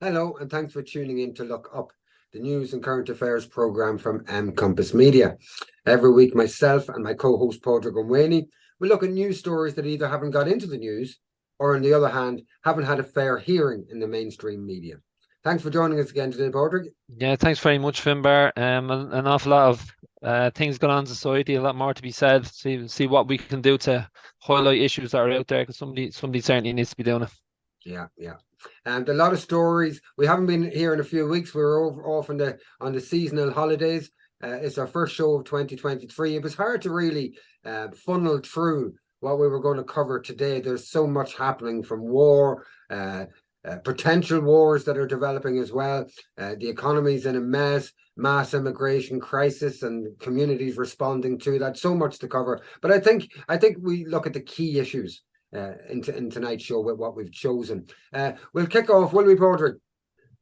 Hello, and thanks for tuning in to Look Up, the news and current affairs programme from Compass Media. Every week, myself and my co-host, Padraig O'Mwany, will look at news stories that either haven't got into the news or, on the other hand, haven't had a fair hearing in the mainstream media. Thanks for joining us again today, Padraig. Yeah, thanks very much, Finbar. An awful lot of things going on in society, a lot more to be said. See what we can do to highlight issues that are out there, because somebody certainly needs to be doing it. Yeah. And a lot of stories. We haven't been here in a few weeks. We were off on the seasonal holidays. It's our first show of 2023. It was hard to really funnel through what we were going to cover today. There's so much happening, from war, potential wars that are developing as well. The economy's in a mess, mass immigration crisis, and communities responding to that. So much to cover. But I think we look at the key issues in tonight's show with what we've chosen. We'll kick off, will we, Padraig?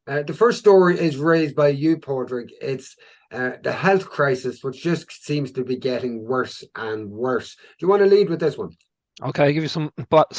The first story is raised by you, Padraig. It's the health crisis, which just seems to be getting worse and worse. Do you want to lead with this one? Okay, I'll give you some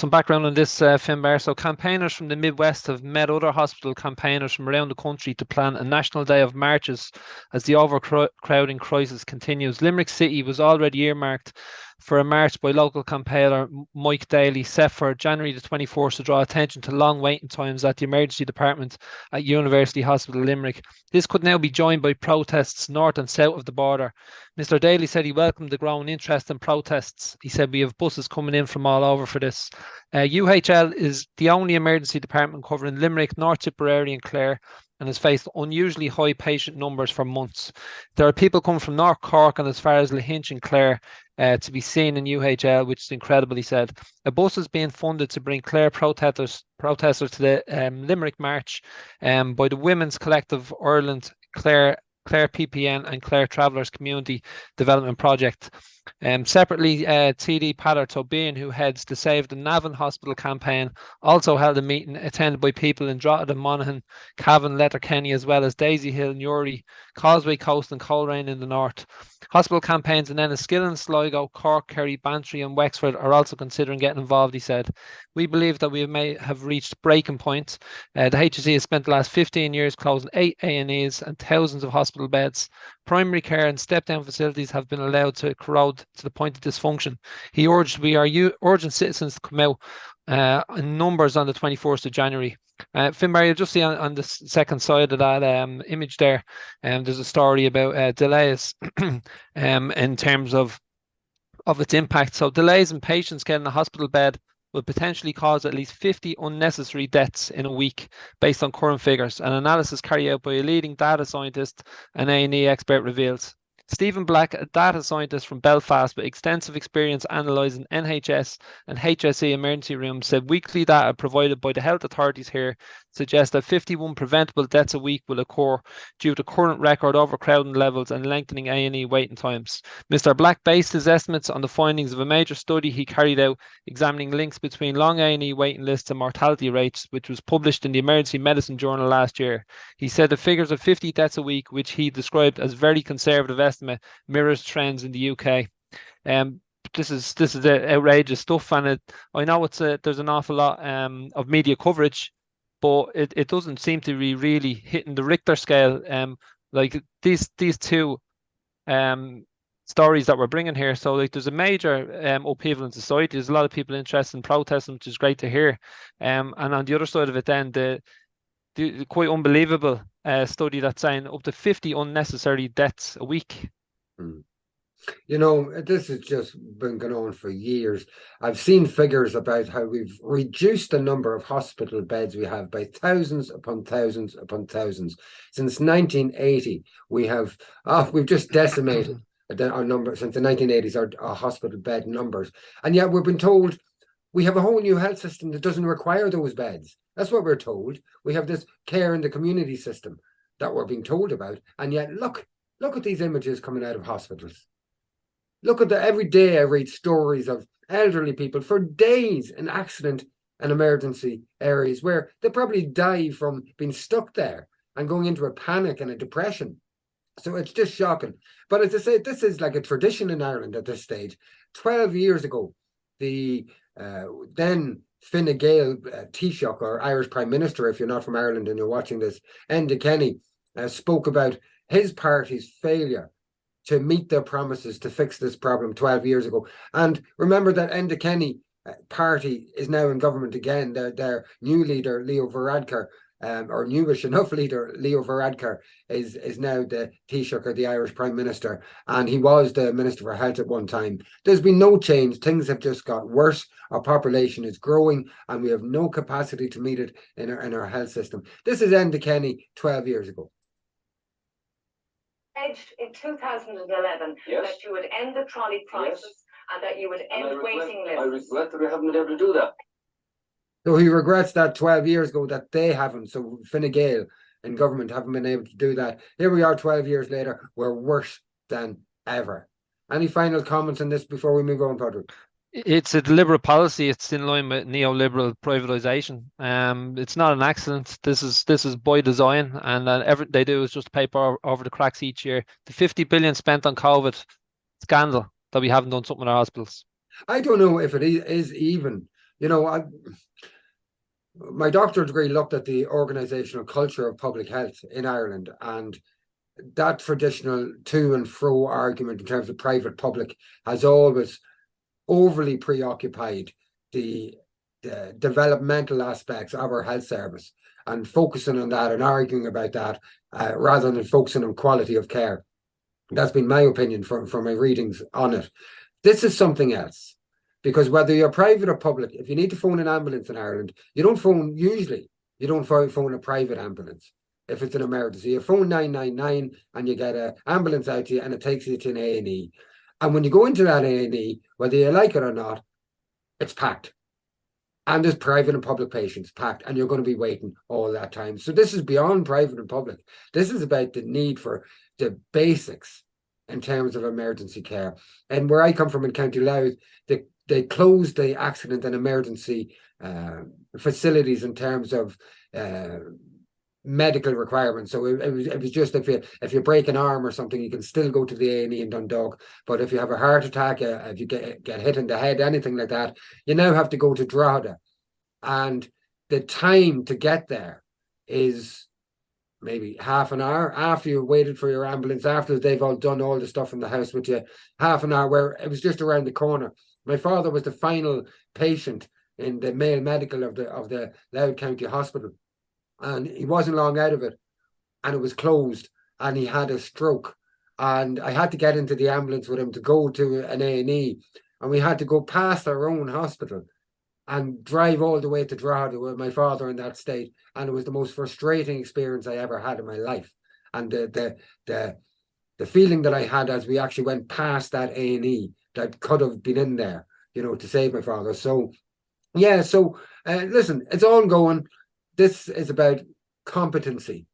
background on this, Finbar. So campaigners from the Midwest have met other hospital campaigners from around the country to plan a national day of marches as the overcrowding crisis continues. Limerick City was already earmarked for a march by local campaigner Mike Daly, set for January the 24th, to draw attention to long waiting times at the emergency department at University Hospital Limerick. This could now be joined by protests north and south of the border. Mr. Daly said he welcomed the growing interest in protests. He said, "We have buses coming in from all over for this." UHL is the only emergency department covering Limerick, North Tipperary and Clare, and has faced unusually high patient numbers for months. There are people coming from North Cork and as far as Lahinch and Clare to be seen in UHL, which is incredible, he said. A bus is being funded to bring Clare protesters to the Limerick March by the Women's Collective Ireland, Clare PPN and Clare Travellers Community Development Project. Separately, TD Peadar Tobin, who heads the Save the Navan Hospital campaign, also held a meeting attended by people in Drogheda, Monaghan, Cavan, Letterkenny, as well as Daisy-Hill, Newry, Causeway Coast and Coleraine in the north. Hospital campaigns in Enniskillen, Sligo, Cork, Kerry, Bantry and Wexford are also considering getting involved, he said. "We believe that we may have reached breaking point. The HSE has spent the last 15 years closing 8 A&Es and thousands of hospital beds. Primary care and step-down facilities have been allowed to corrode to the point of dysfunction." He urged, "We are urging citizens to come out in numbers on the 21st of January. Finbar, you'll just see on the second side of that image there, there's a story about delays in terms of its impact. So delays in patients getting a hospital bed will potentially cause at least 50 unnecessary deaths in a week, based on current figures. An analysis carried out by a leading data scientist and A&E expert reveals. Stephen Black, a data scientist from Belfast with extensive experience analysing NHS and HSE emergency rooms, said weekly data provided by the health authorities here suggests that 51 preventable deaths a week will occur due to current record overcrowding levels and lengthening A&E waiting times. Mr. Black based his estimates on the findings of a major study he carried out examining links between long A&E waiting lists and mortality rates, which was published in the Emergency Medicine Journal last year. He said the figures of 50 deaths a week, which he described as very conservative estimate, mirrors trends in the UK. This is outrageous stuff, and I know there's an awful lot of media coverage, but it doesn't seem to be really hitting the Richter scale. Like these two stories that we're bringing here. So like there's a major upheaval in society. There's a lot of people interested in protesting, which is great to hear. And on the other side of it, then the quite unbelievable study that's saying up to 50 unnecessary deaths a week. You know, this has just been going on for years. I've seen figures about how we've reduced the number of hospital beds we have by thousands upon thousands upon thousands. Since 1980, we've just decimated our number since the 1980s, our hospital bed numbers. And yet we've been told we have a whole new health system that doesn't require those beds. That's what we're told. We have this care in the community system that we're being told about. And yet, look at these images coming out of hospitals. Look at every day I read stories of elderly people for days in accident and emergency areas where they probably die from being stuck there and going into a panic and a depression. So it's just shocking. But as I say, this is like a tradition in Ireland at this stage. 12 years ago, the then Fine Gael Taoiseach, or Irish Prime Minister, if you're not from Ireland and you're watching this, Enda Kenny, spoke about his party's failure to meet their promises to fix this problem 12 years ago. And remember that Enda Kenny party is now in government again. Their new leader, Leo Varadkar, or newish enough leader, Leo Varadkar, is now the Taoiseach, or the Irish Prime Minister, and he was the Minister for Health at one time. There's been no change. Things have just got worse. Our population is growing, and we have no capacity to meet it in our health system. This is Enda Kenny 12 years ago. In 2011, yes, that you would end the trolley crisis, yes, and that you would end waiting lists. I regret that we haven't been able to do that. So he regrets that 12 years ago that they haven't. So Fine Gael in government haven't been able to do that. Here we are 12 years later, we're worse than ever. Any final comments on this before we move on, Patrick? It's a deliberate policy. It's in line with neoliberal privatization. It's not an accident. This is by design, and everything they do is just paper over the cracks each year. The 50 billion spent on COVID, scandal that we haven't done something in our hospitals. I don't know if it is even. You know, my doctorate degree looked at the organisational culture of public health in Ireland, and that traditional to and fro argument in terms of private public has always overly preoccupied the developmental aspects of our health service, and focusing on that and arguing about that rather than focusing on quality of care. That's been my opinion from my readings on it. This is something else, because whether you're private or public, if you need to phone an ambulance in Ireland, you don't phone a private ambulance. If it's an emergency, you phone 999 and you get an ambulance out to you, and it takes you to an A&E. And when you go into that A&E, whether you like it or not, it's packed. And there's private and public patients packed, and you're going to be waiting all that time. So this is beyond private and public. This is about the need for the basics in terms of emergency care. And where I come from in County Louth, they closed the accident and emergency facilities in terms of medical requirements. So it was just if you break an arm or something, you can still go to the A&E in Dundalk. But if you have a heart attack, if you get hit in the head, anything like that, you now have to go to Drogheda. And the time to get there is maybe half an hour after you've waited for your ambulance, after they've all done all the stuff in the house with you, half an hour, where it was just around the corner. My father was the final patient in the male medical of the Louth County Hospital, and he wasn't long out of it, and it was closed, and he had a stroke, and I had to get into the ambulance with him to go to an A&E, and we had to go past our own hospital and drive all the way to Drogheda with my father in that state, and it was the most frustrating experience I ever had in my life. And the feeling that I had as we actually went past that A&E that could have been in there, you know, to save my father. So yeah, listen, it's ongoing. This is about competency.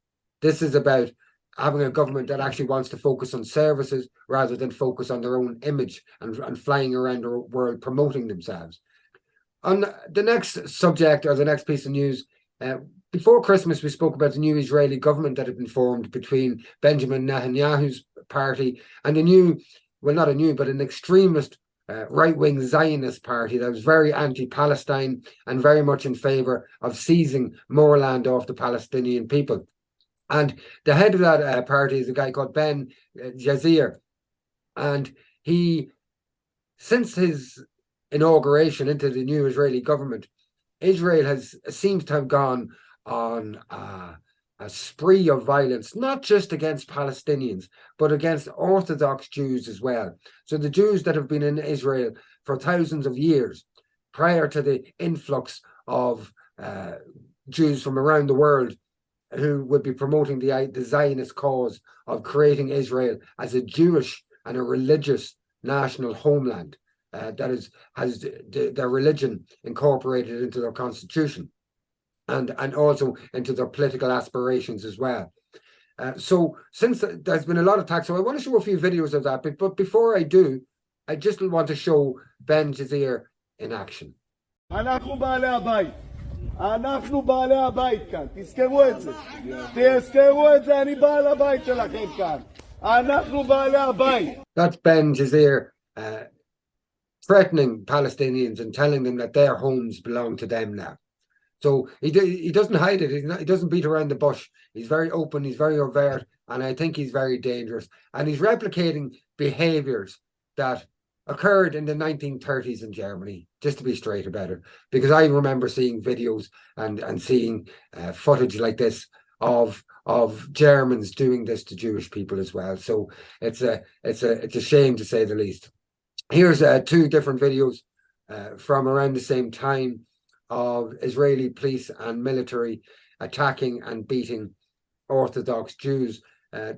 This is about having a government that actually wants to focus on services rather than focus on their own image and flying around the world promoting themselves. On the next subject, or the next piece of news, before Christmas, we spoke about the new Israeli government that had been formed between Benjamin Netanyahu's party and an extremist right-wing Zionist party that was very anti-Palestine and very much in favour of seizing more land off the Palestinian people. And the head of that party is a guy called Ben Yazir. And he, since his inauguration into the new Israeli government, Israel seems to have gone on a spree of violence, not just against Palestinians, but against Orthodox Jews as well. So the Jews that have been in Israel for thousands of years, prior to the influx of Jews from around the world who would be promoting the Zionist cause of creating Israel as a Jewish and a religious national homeland that has their religion incorporated into their constitution. And also into their political aspirations as well. So since there's been a lot of attacks, so I want to show a few videos of that. But before I do, I just want to show Ben Yazir in action. אנחנו בעלי הבית. אנחנו בעלי הבית כאן. תזכרו את זה. תזכרו את זה, אני בעל הבית שלכם כאן. אנחנו בעלי הבית. That's Ben Yazir threatening Palestinians and telling them that their homes belong to them now. So he doesn't hide it. He doesn't beat around the bush. He's very open. He's very overt, and I think he's very dangerous. And he's replicating behaviours that occurred in the 1930s in Germany, just to be straight about it. Because I remember seeing videos and seeing footage like this of Germans doing this to Jewish people as well. So it's a shame, to say the least. Here's two different videos from around the same time of Israeli police and military attacking and beating Orthodox Jews.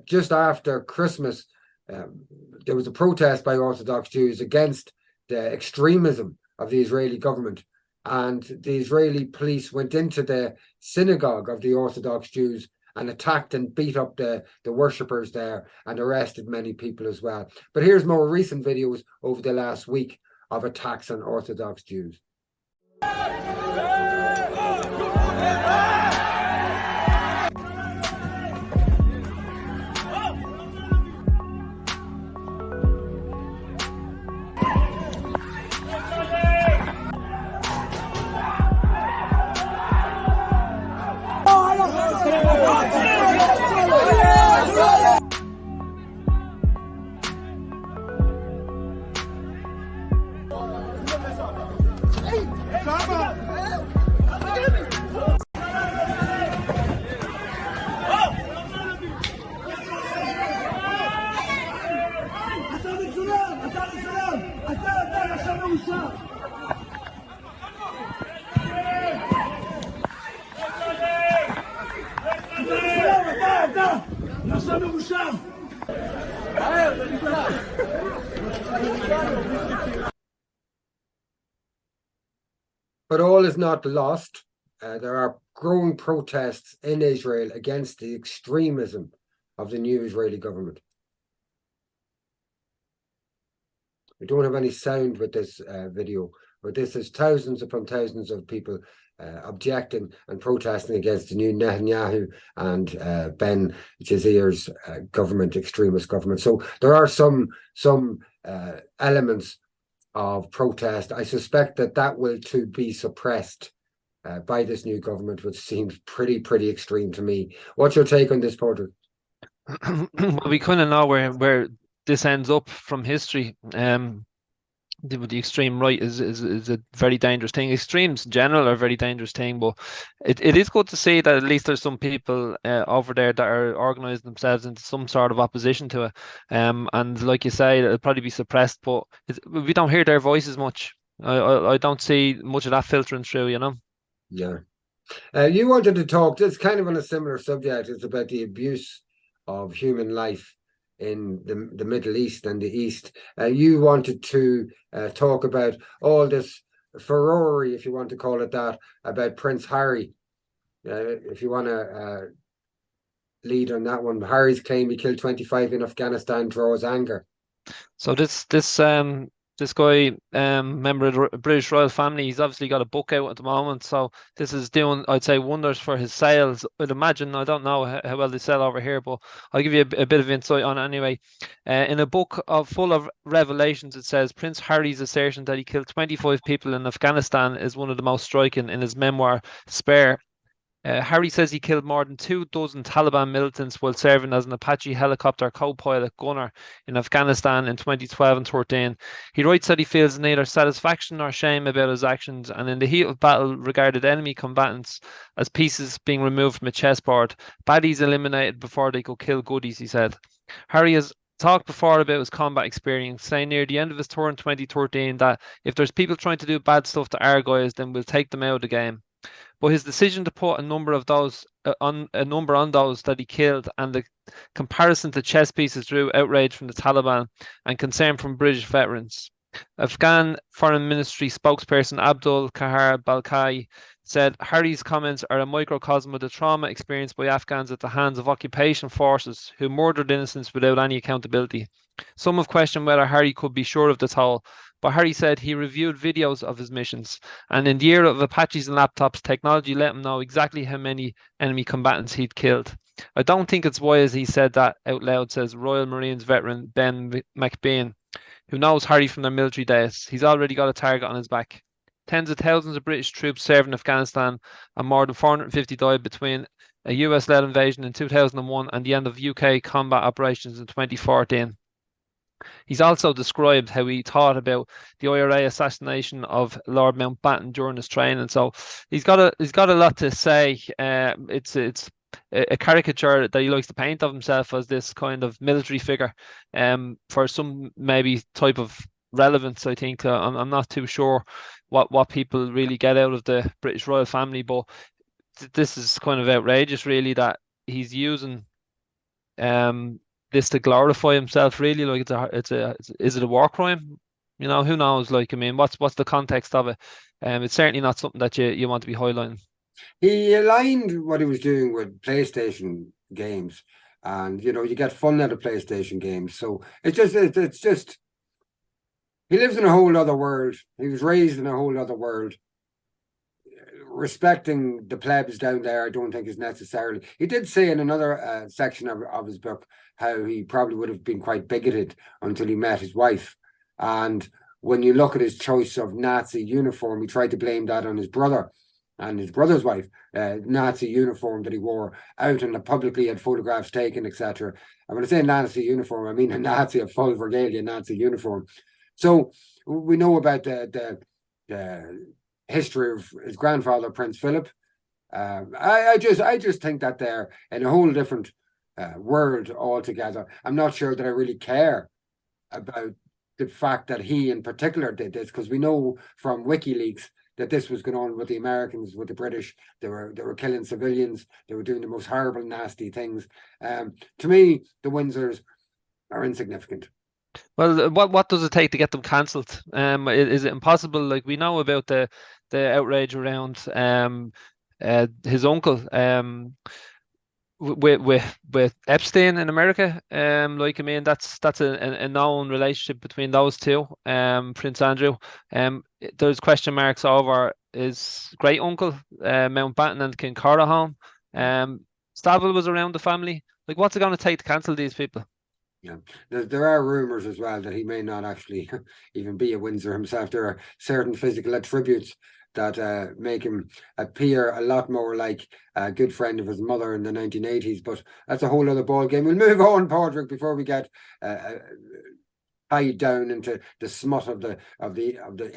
Just after Christmas, there was a protest by Orthodox Jews against the extremism of the Israeli government, and the Israeli police went into the synagogue of the Orthodox Jews and attacked and beat up the worshippers there and arrested many people as well. But here's more recent videos over the last week of attacks on Orthodox Jews. But all is not lost. There are growing protests in Israel against the extremism of the new Israeli government. We don't have any sound with this video, but this is thousands upon thousands of people objecting and protesting against the new Netanyahu and Ben Jazir's government, extremist government. So there are some elements of protest. I suspect that will too be suppressed by this new government, which seems pretty extreme to me. What's your take on this, Porter? Well, we kind of know where this ends up from history. The extreme right is a very dangerous thing. Extremes in general are a very dangerous thing, but it is good to see that at least there's some people over there that are organising themselves into some sort of opposition to it. And like you say, it'll probably be suppressed, but we don't hear their voices much. I don't see much of that filtering through, you know. Yeah. You wanted to talk, it's kind of on a similar subject. It's about the abuse of human life in the Middle East and the East. You wanted to talk about all this furore, if you want to call it that, about Prince Harry. If you want to lead on that one. Harry's claim he killed 25 in Afghanistan draws anger. So this guy, member of the British royal family, he's obviously got a book out at the moment. So this is doing, I'd say, wonders for his sales. I'd imagine, I don't know how well they sell over here, but I'll give you a bit of insight on it anyway. In a book full of revelations, it says Prince Harry's assertion that he killed 25 people in Afghanistan is one of the most striking in his memoir, Spare. Harry says he killed more than 24 Taliban militants while serving as an Apache helicopter co-pilot gunner in Afghanistan in 2012 and 13. He writes that he feels neither satisfaction nor shame about his actions, and in the heat of battle regarded enemy combatants as pieces being removed from a chessboard, baddies eliminated before they could kill goodies, he said. Harry has talked before about his combat experience, saying near the end of his tour in 2013 that if there's people trying to do bad stuff to our guys, then we'll take them out of the game. But his decision to put a number on those that he killed, and the comparison to chess pieces, drew outrage from the Taliban and concern from British veterans. Afghan Foreign Ministry spokesperson Abdul Kahar Balkai said Harry's comments are a microcosm of the trauma experienced by Afghans at the hands of occupation forces who murdered innocents without any accountability. Some have questioned whether Harry could be sure of the toll, but Harry said he reviewed videos of his missions, and in the era of Apaches and laptops, technology let him know exactly how many enemy combatants he'd killed. I don't think it's wise he said that out loud, says Royal Marines veteran Ben McBean. who knows Harry from their military days. He's already got a target on his back. Tens of thousands of British troops served in Afghanistan, and more than 450 died between a US-led invasion in 2001 and the end of UK combat operations in 2014. He's also described how he thought about the IRA assassination of Lord Mountbatten during his training. So he's got a lot to say. It's a caricature that he likes to paint of himself as this kind of military figure. For some maybe type of relevance, I think. I'm not too sure what people really get out of the British royal family, but this is kind of outrageous, really, that he's using this to glorify himself. Really, like is it a war crime? You know, who knows? Like, I mean, what's the context of it? It's certainly not something that you want to be highlighting. He aligned what he was doing with PlayStation games, and you know, you get fun out of PlayStation games. So it's just he lives in a whole other world. He was raised in a whole other world. Respecting the plebs down there, I don't think is necessarily. He did say in another section of his book how he probably would have been quite bigoted until he met his wife. And when you look at his choice of Nazi uniform, he tried to blame that on his brother and his brother's wife, Nazi uniform that he wore out and publicly had photographs taken, etc. And when I say Nazi uniform, I mean a Nazi, a full regalia Nazi uniform. So we know about the history of his grandfather, Prince Philip. I just think that they're in a whole different world altogether. I'm not sure that I really care about the fact that he in particular did this, because we know from WikiLeaks that this was going on with the Americans, with the British. They were killing civilians. They were doing the most horrible, nasty things. To me, the Windsors are insignificant. Well, what does it take to get them cancelled? Is it impossible? Like, we know about the outrage around his uncle with Epstein in America. Like, I mean, that's a known relationship between those two. Prince Andrew. There's question marks over his great uncle Mountbatten and King Corahon. Savile was around the family. Like, what's it going to take to cancel these people? Yeah, there are rumours as well that he may not actually even be a Windsor himself. There are certain physical attributes that make him appear a lot more like a good friend of his mother in the 1980s. But that's a whole other ball game. We'll move on, Padraig, before we get tied down into the smut of the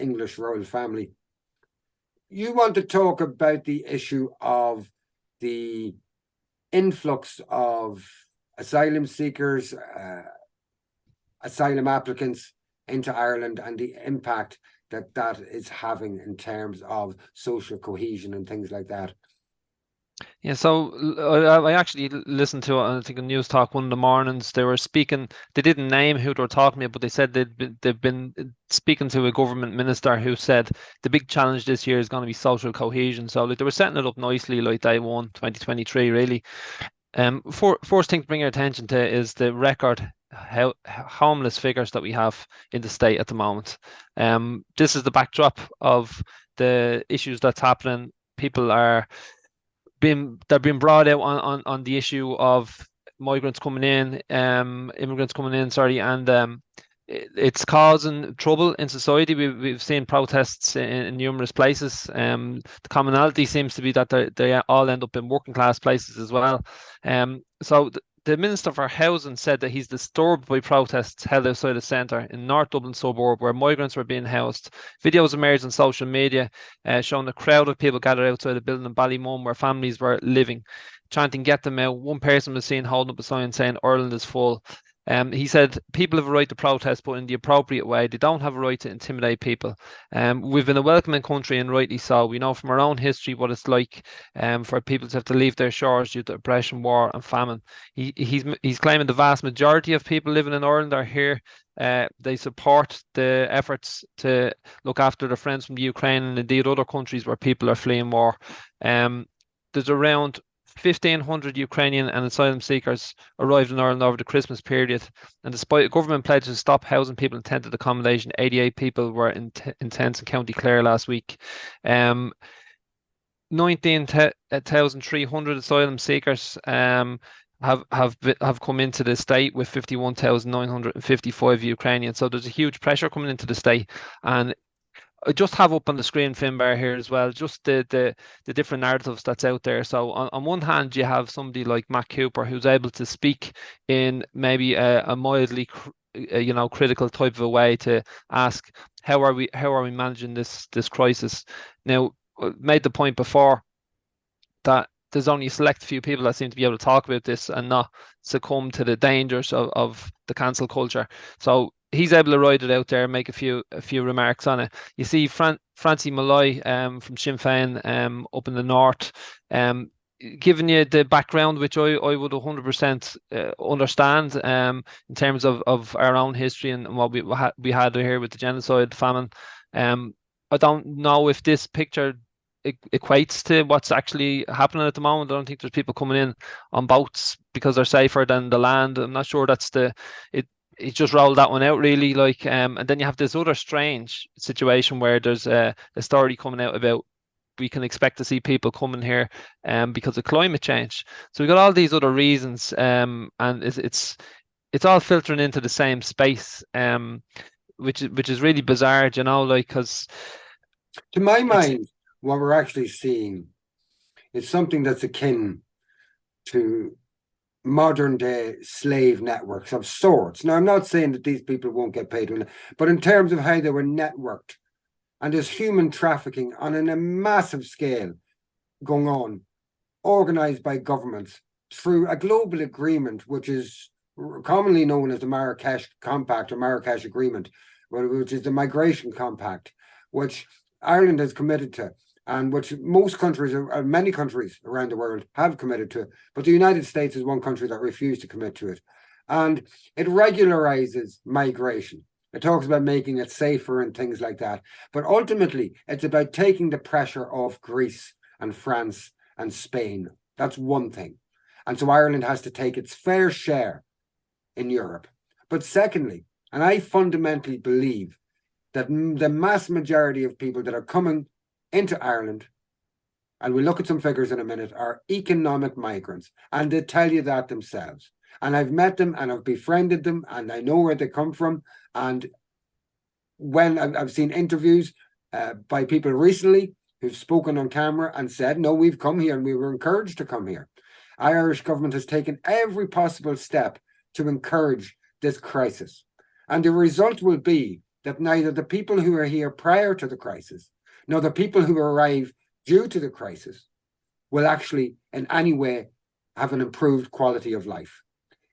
English royal family. You want to talk about the issue of the influx of asylum seekers, asylum applicants into Ireland, and the impact that is having in terms of social cohesion and things like that. Yeah, so I actually listened to, I think, a news talk one of the mornings. They were speaking. They didn't name who they were talking about, but they said they've been speaking to a government minister who said the big challenge this year is going to be social cohesion. So like, they were setting it up nicely, like day one, 2023, really. First thing to bring your attention to is the record homeless figures that we have in the state at the moment. This is the backdrop of the issues that's happening. People they're being brought out on the issue of immigrants coming in, and it's causing trouble in society. We've seen protests in numerous places. The commonality seems to be that they all end up in working class places as well. So the Minister for Housing said that he's disturbed by protests held outside the centre in North Dublin suburb where migrants were being housed. Videos emerged on social media showing a crowd of people gathered outside a building in Ballymun where families were living, chanting "Get them out." One person was seen holding up a sign saying "Ireland is full." He said people have a right to protest, but in the appropriate way. They don't have a right to intimidate people. We've been a welcoming country, and rightly so. We know from our own history what it's like for people to have to leave their shores due to oppression, war and famine. He's claiming the vast majority of people living in Ireland are here. They support the efforts to look after their friends from the Ukraine and indeed other countries where people are fleeing war. There's around 1,500 Ukrainian and asylum seekers arrived in Ireland over the Christmas period, and despite a government pledge to stop housing people in tented accommodation, 88 people were in tents in County Clare last week. 19,300 asylum seekers have come into the state with 51,955 Ukrainians. So there's a huge pressure coming into the state, and I just have up on the screen, Finbar, here as well, just the different narratives that's out there. So on one hand, you have somebody like Matt Cooper, who's able to speak in maybe a mildly critical type of a way to ask how are we managing this crisis. Now, made the point before that there's only a select few people that seem to be able to talk about this and not succumb to the dangers of the cancel culture. So he's able to ride it out there and make a few remarks on it. You see Francie Malloy from Sinn Féin up in the north, giving you the background, which I would 100% understand in terms of our own history and what we had here with the genocide, famine. I don't know if this picture equates to what's actually happening at the moment. I don't think there's people coming in on boats because they're safer than the land. I'm not sure that's it just rolled that one out really, like and then you have this other strange situation where there's a story coming out about we can expect to see people coming here because of climate change. So we've got all these other reasons, and it's all filtering into the same space, which is really bizarre, you know, like, because to my mind, what we're actually seeing is something that's akin to modern day slave networks of sorts. Now, I'm not saying that these people won't get paid, but in terms of how they were networked, and there's human trafficking on a massive scale going on, organized by governments through a global agreement, which is commonly known as the Marrakesh Compact or Marrakesh Agreement, which is the Migration Compact, which Ireland has committed to, and which most countries, many countries around the world have committed to, but the United States is one country that refused to commit to it. And it regularizes migration. It talks about making it safer and things like that. But ultimately, it's about taking the pressure off Greece and France and Spain. That's one thing. And so Ireland has to take its fair share in Europe. But secondly, and I fundamentally believe that the mass majority of people that are coming into Ireland, and we'll look at some figures in a minute, are economic migrants, and they tell you that themselves. And I've met them and I've befriended them and I know where they come from. And when I've seen interviews by people recently who've spoken on camera and said, no, we've come here and we were encouraged to come here. Our Irish government has taken every possible step to encourage this crisis. And the result will be that neither the people who are here prior to the crisis nor the people who arrive due to the crisis will actually in any way have an improved quality of life.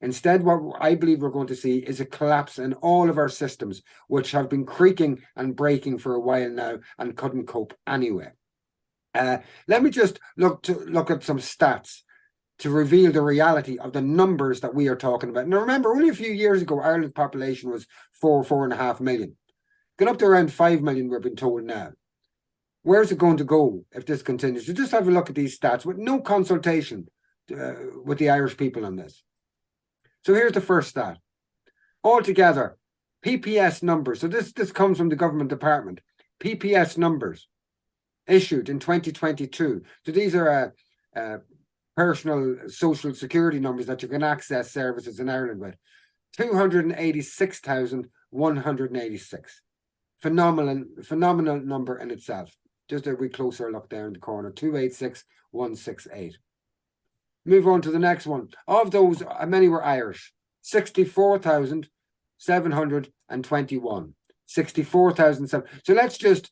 Instead, what I believe we're going to see is a collapse in all of our systems, which have been creaking and breaking for a while now and couldn't cope anyway. Let me just look at some stats to reveal the reality of the numbers that we are talking about. Now, remember, only a few years ago, Ireland's population was 4.5 million. Gone up to around 5 million, we've been told now. Where's it going to go if this continues? So just have a look at these stats with no consultation with the Irish people on this. So here's the first stat. Altogether, PPS numbers. So this comes from the government department. PPS numbers issued in 2022. So these are personal social security numbers that you can access services in Ireland with. 286,186. Phenomenal number in itself. Just a wee closer look there in the corner. 286,168. Move on to the next one. Of those, how many were Irish? 64,721. 64,007. So let's just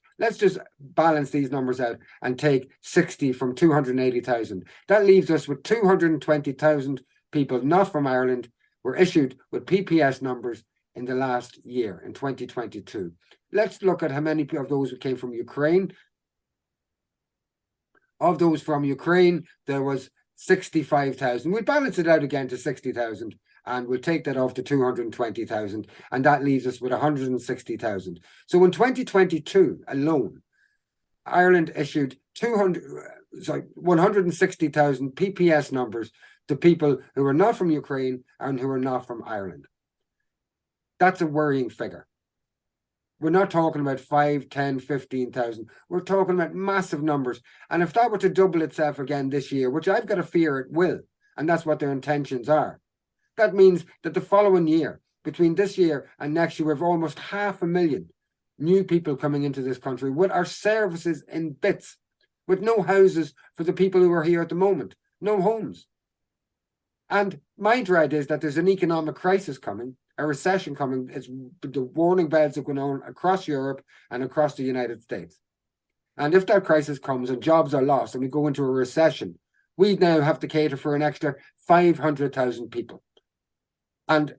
balance these numbers out and take 60 from 280,000. That leaves us with 220,000 people not from Ireland were issued with PPS numbers in the last year, in 2022. Let's look at how many of those came from Ukraine. Of those from Ukraine, there was 65,000. We'll balance it out again to 60,000 and we'll take that off to 220,000 and that leaves us with 160,000. So in 2022 alone, Ireland issued 160,000 PPS numbers to people who are not from Ukraine and who are not from Ireland. That's a worrying figure. We're not talking about 5, 10, 15,000. We're talking about massive numbers. And if that were to double itself again this year, which I've got a fear it will, And that's what their intentions are. That means that the following year, between this year and next year, we have almost 500,000 new people coming into this country with our services in bits, with no houses for the people who are here at the moment, no homes. And my dread is that there's an economic crisis coming, a recession coming. The warning bells are going on across Europe and across the United States. And if that crisis comes and jobs are lost and we go into a recession, we now have to cater for an extra 500,000 people. And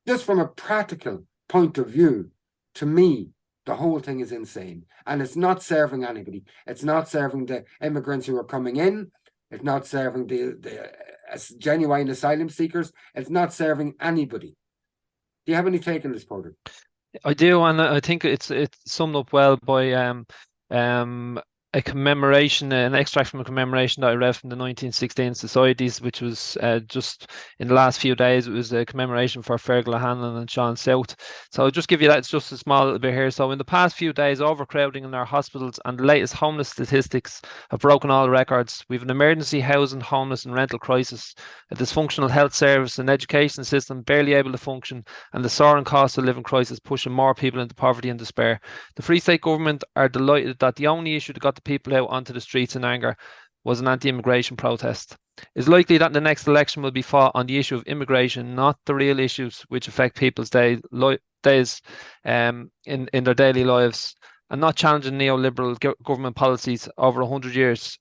just from a practical point of view, to me, the whole thing is insane. And it's not serving anybody. It's not serving the immigrants who are coming in. It's not serving the genuine asylum seekers. It's not serving anybody. Do you have any take on this, Porter? I do, and I think it's summed up well by a commemoration, an extract from a commemoration that I read from the 1916 Societies, which was just in the last few days. It was a commemoration for Fergal O'Hanlon and Sean South. So I'll just give you that. It's just a small little bit here. So in the past few days, overcrowding in our hospitals and the latest homeless statistics have broken all records. We have an emergency housing, homeless and rental crisis, a dysfunctional health service, an education system barely able to function, and the soaring cost of living crisis pushing more people into poverty and despair. The Free State Government are delighted that the only issue that got the people out onto the streets in anger was an anti-immigration protest. It's likely that the next election will be fought on the issue of immigration, not the real issues which affect people's days in their daily lives, and not challenging neoliberal government policies over 100 years.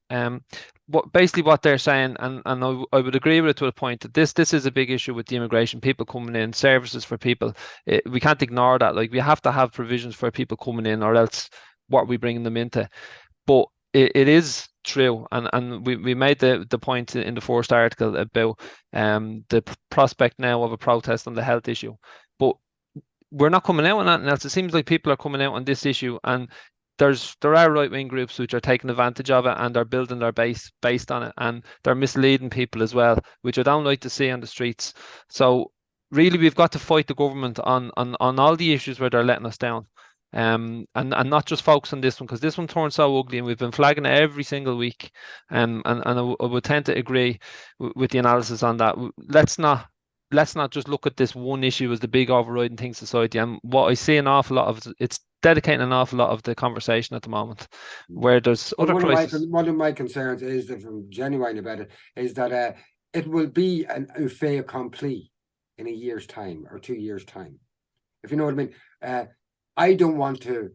Basically what they're saying, and I would agree with it to a point, that this is a big issue with the immigration, people coming in, services for people. We can't ignore that. Like, we have to have provisions for people coming in, or else what are we bringing them into? But it is true, and we made the point in the first article about the prospect now of a protest on the health issue. But we're not coming out on that else. It seems like people are coming out on this issue, and there are right-wing groups which are taking advantage of it and are building their base based on it, and they're misleading people as well, which I don't like to see on the streets. So really, we've got to fight the government on all the issues where they're letting us down. And not just focus on this one, because this one turned so ugly, and we've been flagging it every single week. And I would tend to agree with the analysis on that. Let's not just look at this one issue as the big overriding thing society. And what I see an awful lot of, it's dedicating an awful lot of the conversation at the moment, where there's other crises. One of my concerns is, that I'm genuine about it, is that it will be an fait accompli in a year's time or 2 years' time. If you know what I mean. I don't want to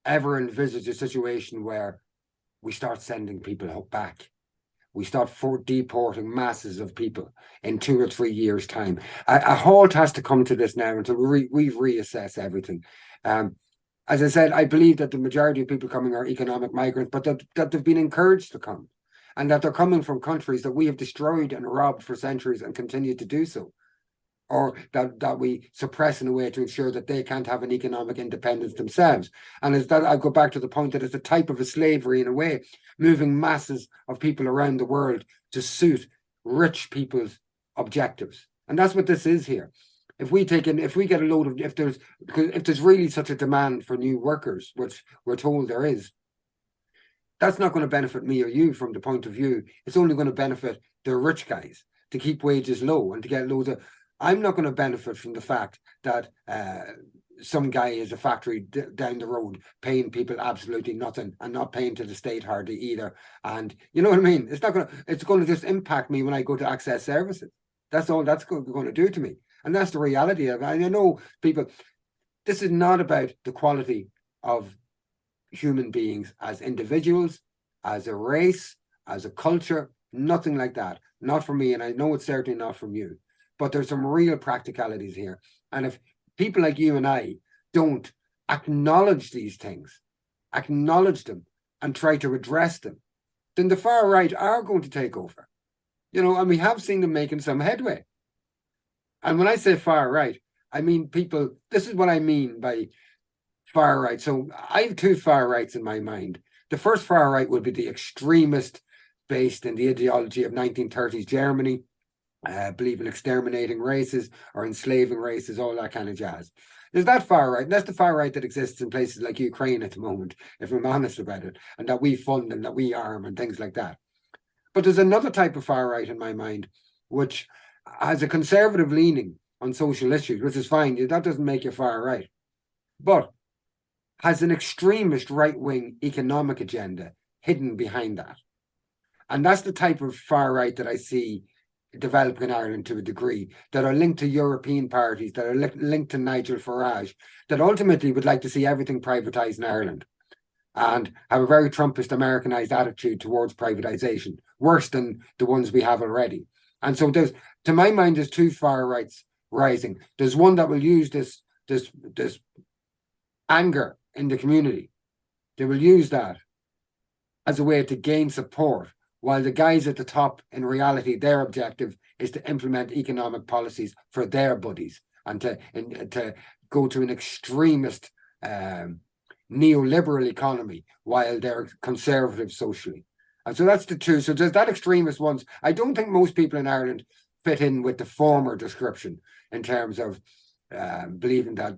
ever envisage a situation where we start sending people back. We start deporting masses of people in 2 or 3 years' time. A halt has to come to this now until we reassess everything. As I said, I believe that the majority of people coming are economic migrants, but that they've been encouraged to come, and that they're coming from countries that we have destroyed and robbed for centuries and continue to do so. Or that we suppress in a way to ensure that they can't have an economic independence themselves. And as that, I go back to the point that it's a type of a slavery in a way, moving masses of people around the world to suit rich people's objectives. And that's what this is here. If we get a load of, if there's really such a demand for new workers, which we're told there is, that's not going to benefit me or you from the point of view. It's only going to benefit the rich guys to keep wages low and to get loads of. I'm not going to benefit from the fact that some guy is a factory down the road paying people absolutely nothing and not paying to the state hardly either. And you know what I mean? It's going to just impact me when I go to access services. That's all that's going to do to me. And that's the reality of it. And I know people, this is not about the quality of human beings as individuals, as a race, as a culture, nothing like that. Not for me, and I know it's certainly not from you. But there's some real practicalities here. And if people like you and I don't acknowledge these things, acknowledge them and try to address them, then the far right are going to take over. You know, and we have seen them making some headway. And when I say far right, I mean people, this is what I mean by far right. So I have two far rights in my mind. The first far right would be the extremist based in the ideology of 1930s Germany, believe in exterminating races or enslaving races, all that kind of jazz. There's that far right, and that's the far right that exists in places like Ukraine at the moment, if I'm honest about it, and that we fund and that we arm and things like that. But there's another type of far right in my mind, which has a conservative leaning on social issues, which is fine. That doesn't make you far right, but has an extremist right-wing economic agenda hidden behind that. And that's the type of far right that I see developing in Ireland to a degree, that are linked to European parties, that are linked to Nigel Farage, that ultimately would like to see everything privatised in Ireland and have a very Trumpist Americanized attitude towards privatization, worse than the ones we have already. And so there's, to my mind, there's two far rights rising. There's one that will use this anger in the community. They will use that as a way to gain support, while the guys at the top, in reality, their objective is to implement economic policies for their buddies and to go to an extremist neoliberal economy while they're conservative socially. And so that's the two. So there's that extremist ones. I don't think most people in Ireland fit in with the former description in terms of believing that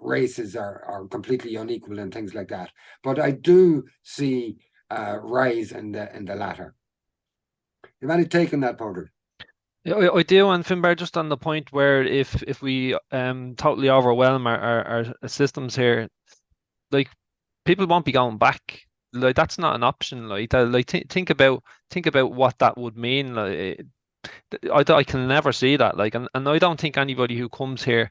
races are completely unequal and things like that. But I do see rise in the latter. You've any take on that, Porter? Yeah, I do, and Finbar, just on the point where if we totally overwhelm our systems here, like, people won't be going back. Like, that's not an option. Like that, think about what that would mean. Like, I can never see that. Like, and I don't think anybody who comes here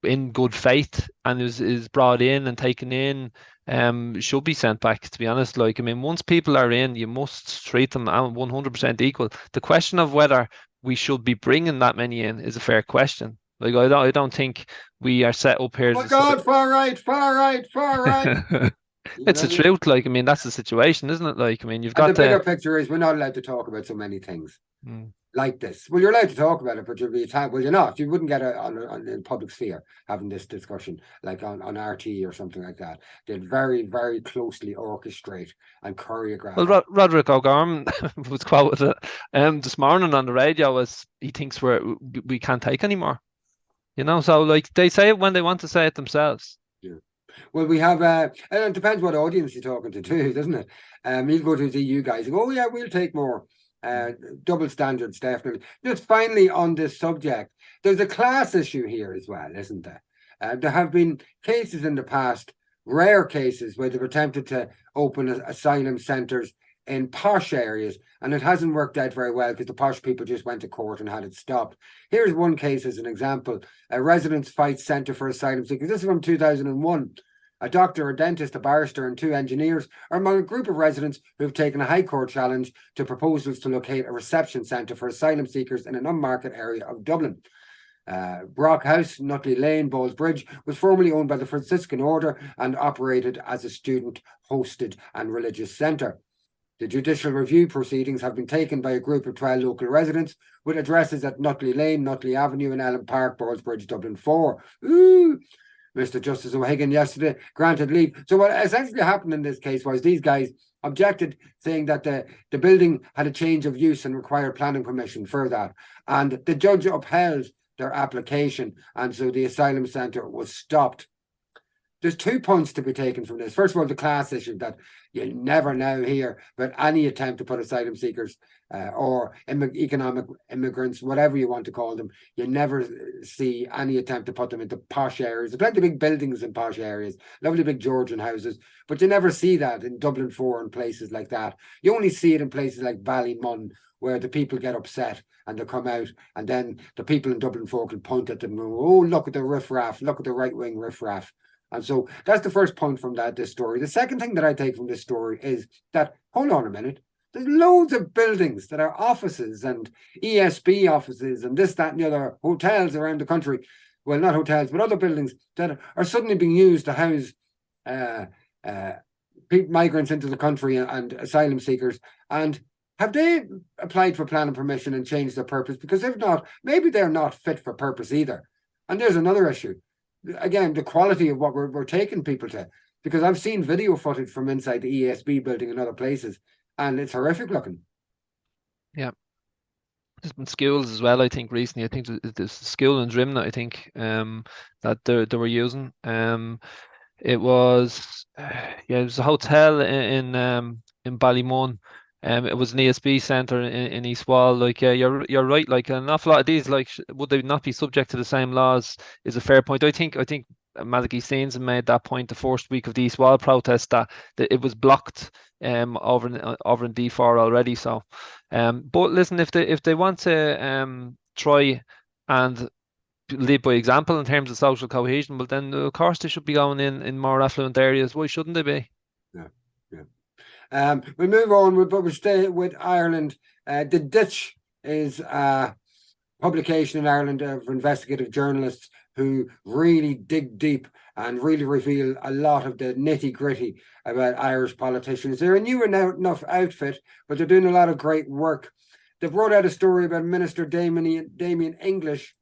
in good faith and is brought in and taken in should be sent back, to be honest. Like, I mean, once people are in, you must treat them 100% equal. The question of whether we should be bringing that many in is a fair question. Like, I don't think we are set up here. Oh God, far right. It's the truth. Like, I mean, that's the situation, isn't it? Like, I mean, you've got the bigger picture is we're not allowed to talk about so many things like this. Well, you're allowed to talk about it, but you'll be attacked. Well, you're not. You wouldn't get it on the public sphere having this discussion, like on RT or something like that. They'd very, very closely orchestrate and choreograph. Well, Roderick O'Gorman was quoted this morning on the radio as he thinks we can't take anymore. You know, so like they say it when they want to say it themselves. Yeah. Well, we have, and it depends what audience you're talking to too, doesn't it? You go to the EU guys and go, oh yeah, we'll take more. Double standards, definitely. Just finally on this subject, there's a class issue here as well, isn't there? There have been cases in the past, rare cases, where they've attempted to open asylum centres in posh areas, and it hasn't worked out very well because the posh people just went to court and had it stopped. Here's one case as an example: a residents' fight centre for asylum seekers. This is from 2001. A doctor, a dentist, a barrister, and 2 engineers are among a group of residents who have taken a High Court challenge to proposals to locate a reception centre for asylum seekers in an unmarket area of Dublin. Brock House, Nutley Lane, Ballsbridge, was formerly owned by the Franciscan Order and operated as a student-hosted and religious centre. The judicial review proceedings have been taken by a group of 12 local residents with addresses at Nutley Lane, Nutley Avenue, and Ellen Park, Ballsbridge, Dublin 4. Ooh! Mr. Justice O'Hagan yesterday granted leave. So what essentially happened in this case was these guys objected, saying that the building had a change of use and required planning permission for that. And the judge upheld their application, and so the asylum centre was stopped. There's 2 points to be taken from this. First of all, the class issue, that you'll never now hear about any attempt to put asylum seekers or economic immigrants, whatever you want to call them. You never see any attempt to put them into posh areas. There's plenty of big buildings in posh areas, lovely big Georgian houses, but you never see that in Dublin 4 and places like that. You only see it in places like Ballymun, where the people get upset and they come out, and then the people in Dublin 4 can point at them and go, oh, look at the riffraff, look at the right-wing riffraff. And so that's the first point from this story. The second thing that I take from this story is that, hold on a minute, there's loads of buildings that are offices and ESB offices and this, that, and the other, hotels around the country. Well, not hotels, but other buildings that are suddenly being used to house migrants into the country and asylum seekers. And have they applied for planning permission and changed their purpose? Because if not, maybe they're not fit for purpose either. And there's another issue. Again, the quality of what we're taking people to, because I've seen video footage from inside the ESB building and other places, and it's horrific looking. Yeah. There's been schools as well, I think, recently. I think there's a school in Drimna, I think, that they were using. It was a hotel in Ballymun, It was an ESB centre in East Wall. Like, yeah, you're right. Like, an awful lot of these, like, would they not be subject to the same laws? Is a fair point. I think Malachy Steens made that point the first week of the East Wall protest, that it was blocked over in D4 already. So, but listen, if they want to try and lead by example in terms of social cohesion, well, then of course they should be going in more affluent areas. Why shouldn't they be? Yeah, yeah. We move on, but we stay with Ireland. The Ditch is a publication in Ireland of investigative journalists who really dig deep and really reveal a lot of the nitty-gritty about Irish politicians. They're a new enough outfit, but they're doing a lot of great work. They've wrote out a story about Minister Damien English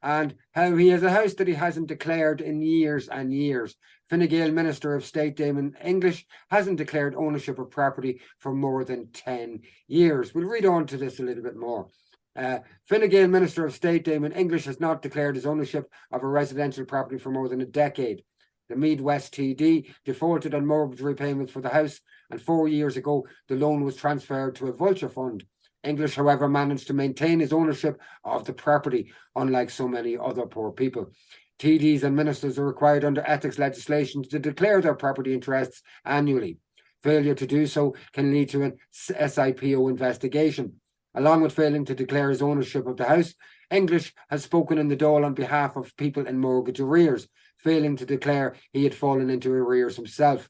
and how he has a house that he hasn't declared in years and years. Fine Gael Minister of State Damien English hasn't declared ownership of property for more than 10 years. We'll read on to this a little bit more. Fine Gael Minister of State Damien English has not declared his ownership of a residential property for more than a decade. The Meath West TD defaulted on mortgage repayments for the house, and 4 years ago the loan was transferred to a vulture fund. English, however, managed to maintain his ownership of the property, unlike so many other poor people. TDs and ministers are required under ethics legislation to declare their property interests annually. Failure to do so can lead to an SIPO investigation. Along with failing to declare his ownership of the house, English has spoken in the Dáil on behalf of people in mortgage arrears, failing to declare he had fallen into arrears himself.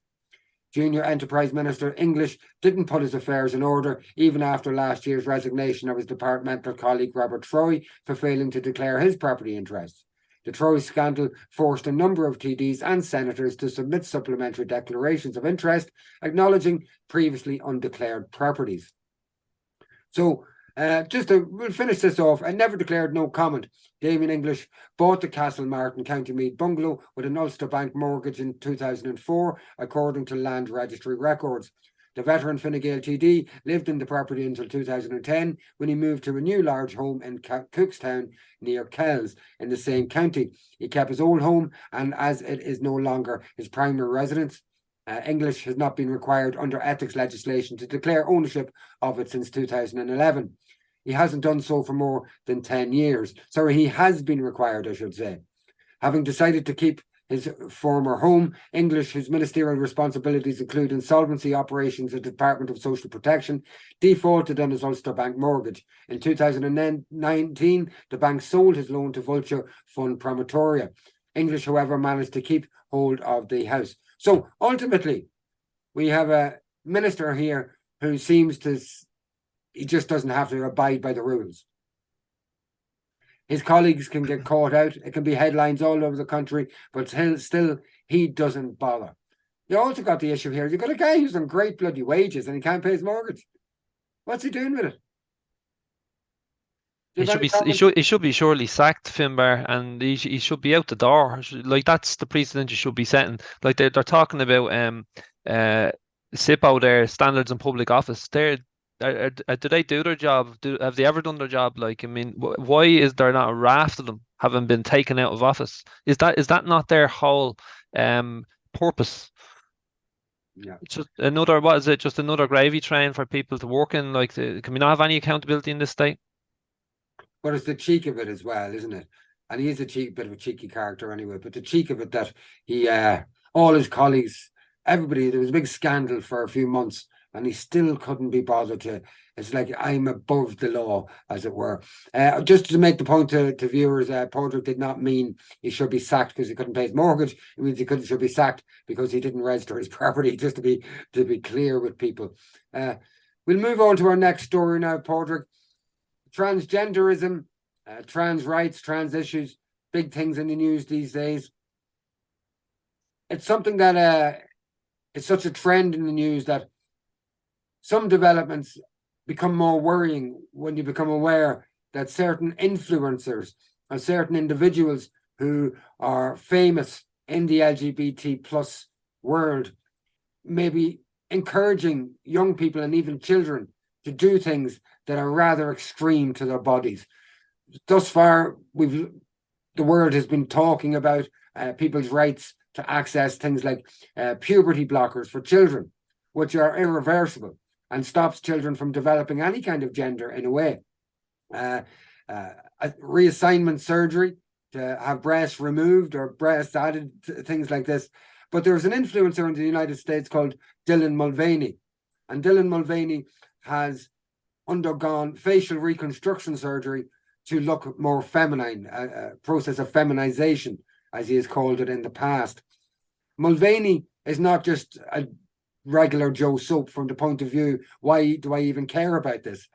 Junior Enterprise Minister English didn't put his affairs in order, even after last year's resignation of his departmental colleague Robert Troy for failing to declare his property interests. The Troy scandal forced a number of TDs and senators to submit supplementary declarations of interest, acknowledging previously undeclared properties. So, we'll finish this off. I never declared no comment. Damien English bought the Castlemartin County Meath bungalow with an Ulster Bank mortgage in 2004, according to Land Registry records. The veteran Fine Gael TD lived in the property until 2010, when he moved to a new large home in Cookstown near Kells in the same county. He kept his old home, and as it is no longer his primary residence, English has not been required under ethics legislation to declare ownership of it since 2011. He hasn't done so for more than 10 years. Sorry, he has been required, I should say. Having decided to keep his former home, English, whose ministerial responsibilities include insolvency operations at the Department of Social Protection, defaulted on his Ulster Bank mortgage. In 2019, the bank sold his loan to Vulture Fund Promotoria. English, however, managed to keep hold of the house. So ultimately, we have a minister here who seems to, he just doesn't have to abide by the rules. His colleagues can get caught out. It can be headlines all over the country, but still he doesn't bother. You also got the issue here. You've got a guy who's on great bloody wages and he can't pay his mortgage. What's he doing with it? He should be surely sacked, Finbar, and he should be out the door. Like, that's the precedent you should be setting. Like, they're talking about SIPO, their standards in public office. Do they do their job? Have they ever done their job? Like, I mean, why is there not a raft of them having been taken out of office? Is that not their whole purpose? Yeah. It's just another, what is it? Just another gravy train for people to work in? Like, can we not have any accountability in this state? But it's the cheek of it as well, isn't it? And he is a bit of a cheeky character anyway. But the cheek of it that he, all his colleagues, everybody, there was a big scandal for a few months, and he still couldn't be bothered to. It's like, I'm above the law, as it were. Just to make the point to viewers, Padraig did not mean he should be sacked because he couldn't pay his mortgage. It means he should be sacked because he didn't register his property. Just to be clear with people. We'll move on to our next story now, Padraig. Transgenderism, trans rights, trans issues, big things in the news these days. It's something that it's such a trend in the news that some developments become more worrying when you become aware that certain influencers or certain individuals who are famous in the LGBT plus world may be encouraging young people and even children to do things that are rather extreme to their bodies. Thus far, the world has been talking about people's rights to access things like puberty blockers for children, which are irreversible. and stops children from developing any kind of gender in a way. Reassignment surgery to have breasts removed or breasts added, things like this. But there's an influencer in the United States called Dylan Mulvaney. And Dylan Mulvaney has undergone facial reconstruction surgery to look more feminine, a process of feminization, as he has called it in the past. Mulvaney is not just a regular Joe Soap from the point of view, why do I even care about this?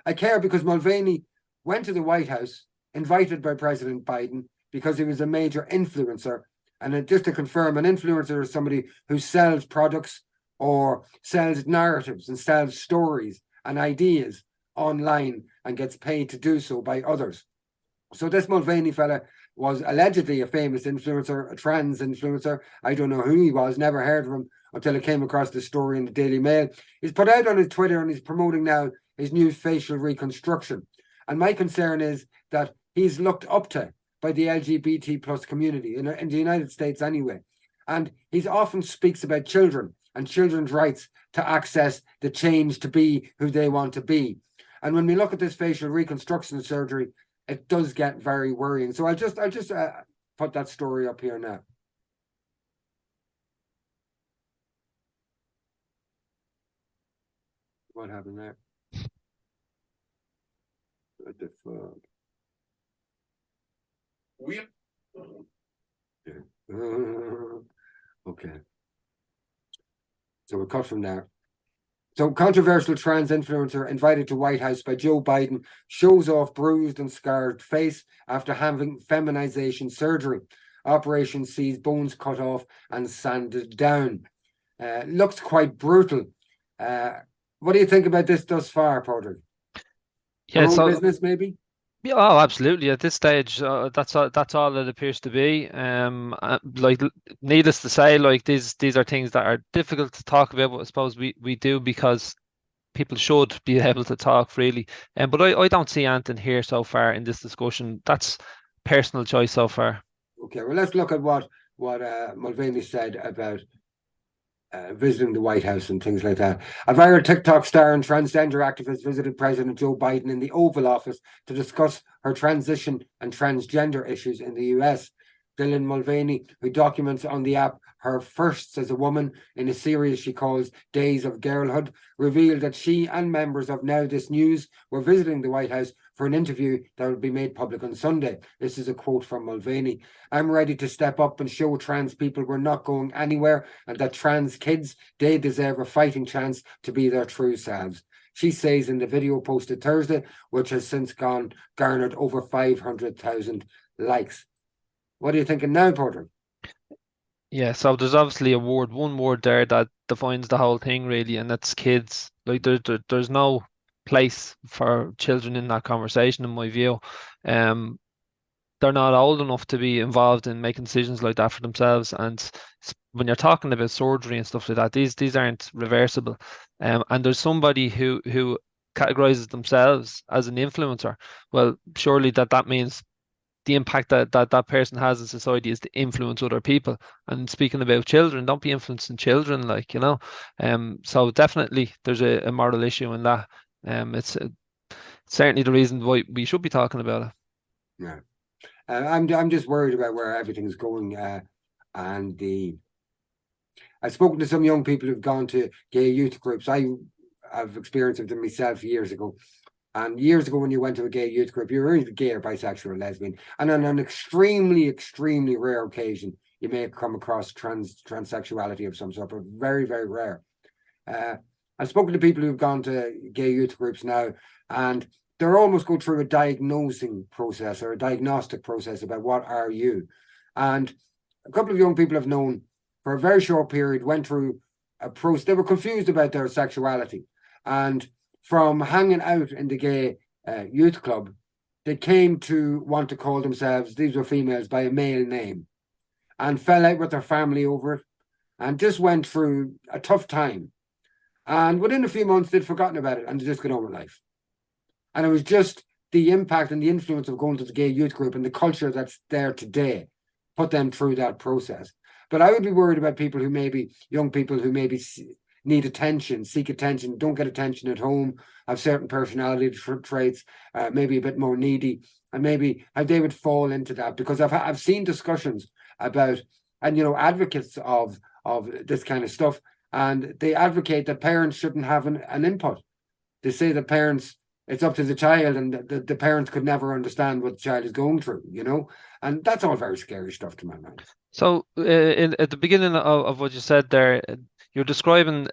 I care because Mulvaney went to the White House, invited by President Biden, because he was a major influencer. And just to confirm, an influencer is somebody who sells products or sells narratives and sells stories and ideas online and gets paid to do so by others. So this Mulvaney fella was allegedly a famous influencer, a trans influencer. I don't know who he was, never heard of him until I came across this story in the Daily Mail. He's put out on his Twitter and he's promoting now his new facial reconstruction. And my concern is that he's looked up to by the LGBT plus community in the United States anyway. And he often speaks about children and children's rights to access the change to be who they want to be. And when we look at this facial reconstruction surgery, it does get very worrying. So I'll just put that story up here now. What happened there? What the fuck? Okay. So we'll cut from there. So controversial trans influencer invited to White House by Joe Biden shows off bruised and scarred face after having feminization surgery. Operation sees bones cut off and sanded down. Looks quite brutal. What do you think about this thus far, Padraig? Yeah, so business maybe. Yeah, oh, absolutely. At this stage, that's all it appears to be. Like, needless to say, like these are things that are difficult to talk about, but I suppose we do because people should be able to talk freely. But I don't see anything here so far in this discussion. That's personal choice so far. Okay, well, let's look at what Mulvaney said about visiting the White House and things like that. A viral TikTok star and transgender activist visited President Joe Biden in the Oval Office to discuss her transition and transgender issues in the US. Dylan Mulvaney, who documents on the app her firsts as a woman in a series she calls Days of Girlhood, revealed that she and members of Now This News were visiting the White House for an interview that will be made public on Sunday. This is a quote from Mulvaney. "I'm ready to step up and show trans people we're not going anywhere and that trans kids, they deserve a fighting chance to be their true selves," she says in the video posted Thursday, which has since garnered over 500,000 likes. What are you thinking now, Porter? Yeah, so there's obviously one word there that defines the whole thing really, and that's kids. Like there's no place for children in that conversation, in my view. They're not old enough to be involved in making decisions like that for themselves. And when you're talking about surgery and stuff like that, these aren't reversible. And there's somebody who categorizes themselves as an influencer. Well, surely that means the impact that person has in society is to influence other people. And speaking about children, don't be influencing children, like, you know. So definitely there's a moral issue in that. It's certainly the reason why we should be talking about it. Yeah, I'm just worried about where everything's going. I've spoken to some young people who've gone to gay youth groups. I've experienced them myself years ago. And years ago, when you went to a gay youth group, you were either gay or bisexual or lesbian. And on an extremely, extremely rare occasion, you may come across transsexuality of some sort, but very, very rare. I've spoken to people who've gone to gay youth groups now, and they're almost go through a diagnosing process or a diagnostic process about what are you. And a couple of young people I've known for a very short period went through a process. They were confused about their sexuality. And from hanging out in the gay youth club, they came to want to call themselves, these were females, by a male name, and fell out with their family over it and just went through a tough time. And within a few months, they'd forgotten about it and they just got on with life. And it was just the impact and the influence of going to the gay youth group and the culture that's there today put them through that process. But I would be worried about people who maybe, young people who maybe need attention, seek attention, don't get attention at home, have certain personality traits, maybe a bit more needy, and maybe how they would fall into that. Because I've seen discussions about, and advocates of this kind of stuff, and they advocate that parents shouldn't have an input. They say that parents, it's up to the child, and the parents could never understand what the child is going through, and that's all very scary stuff to my mind. So at the beginning of what you said there, you're describing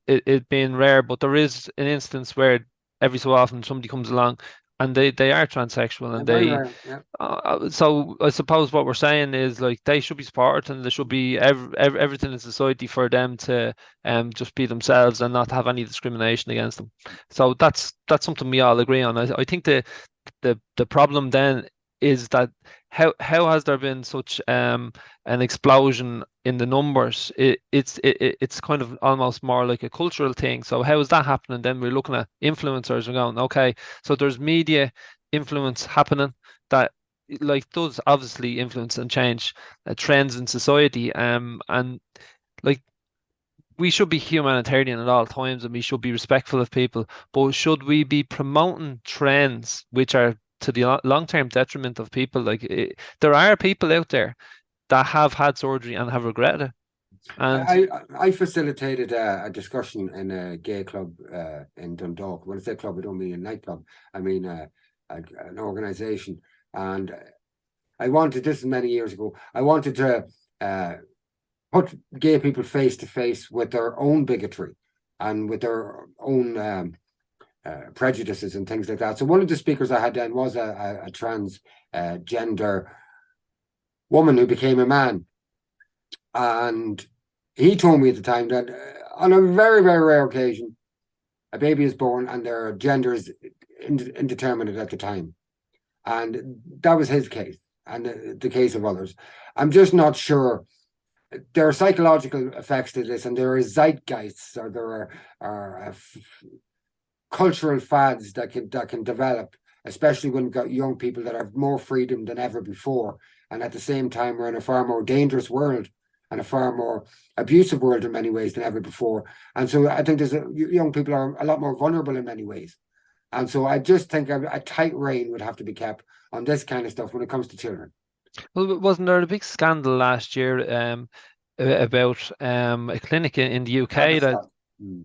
it being rare, but there is an instance where every so often somebody comes along and they are transsexual, and Very they rare, yeah. so I suppose what we're saying is, like, they should be supported, and there should be everything in society for them to just be themselves and not have any discrimination against them. So that's something we all agree on. I think the problem then is that how has there been such an explosion in the numbers? It's kind of almost more like a cultural thing. So how is that happening? Then we're looking at influencers and going, okay, so there's media influence happening that does obviously influence and change trends in society. And like, we should be humanitarian at all times, and we should be respectful of people, but should we be promoting trends which are to the long-term detriment of people? There are people out there that have had surgery and have regretted it. And I facilitated a discussion in a gay club in Dundalk. When I say club, I don't mean a nightclub. I mean an organisation. And I wanted, this many years ago, I wanted to put gay people face to face with their own bigotry and with their own prejudices and things like that. So one of the speakers I had then was a transgender woman who became a man, and he told me at the time that on a very, very rare occasion, a baby is born and their gender is indeterminate at the time, and that was his case and the case of others. I'm just not sure. There are psychological effects to this, and there are zeitgeists, or there are cultural fads that can develop, especially when we've got young people that have more freedom than ever before, and at the same time we're in a far more dangerous world and a far more abusive world in many ways than ever before. And so I think young people are a lot more vulnerable in many ways, and so I just think a tight rein would have to be kept on this kind of stuff when it comes to children. Well, wasn't there a big scandal last year about a clinic in the UK that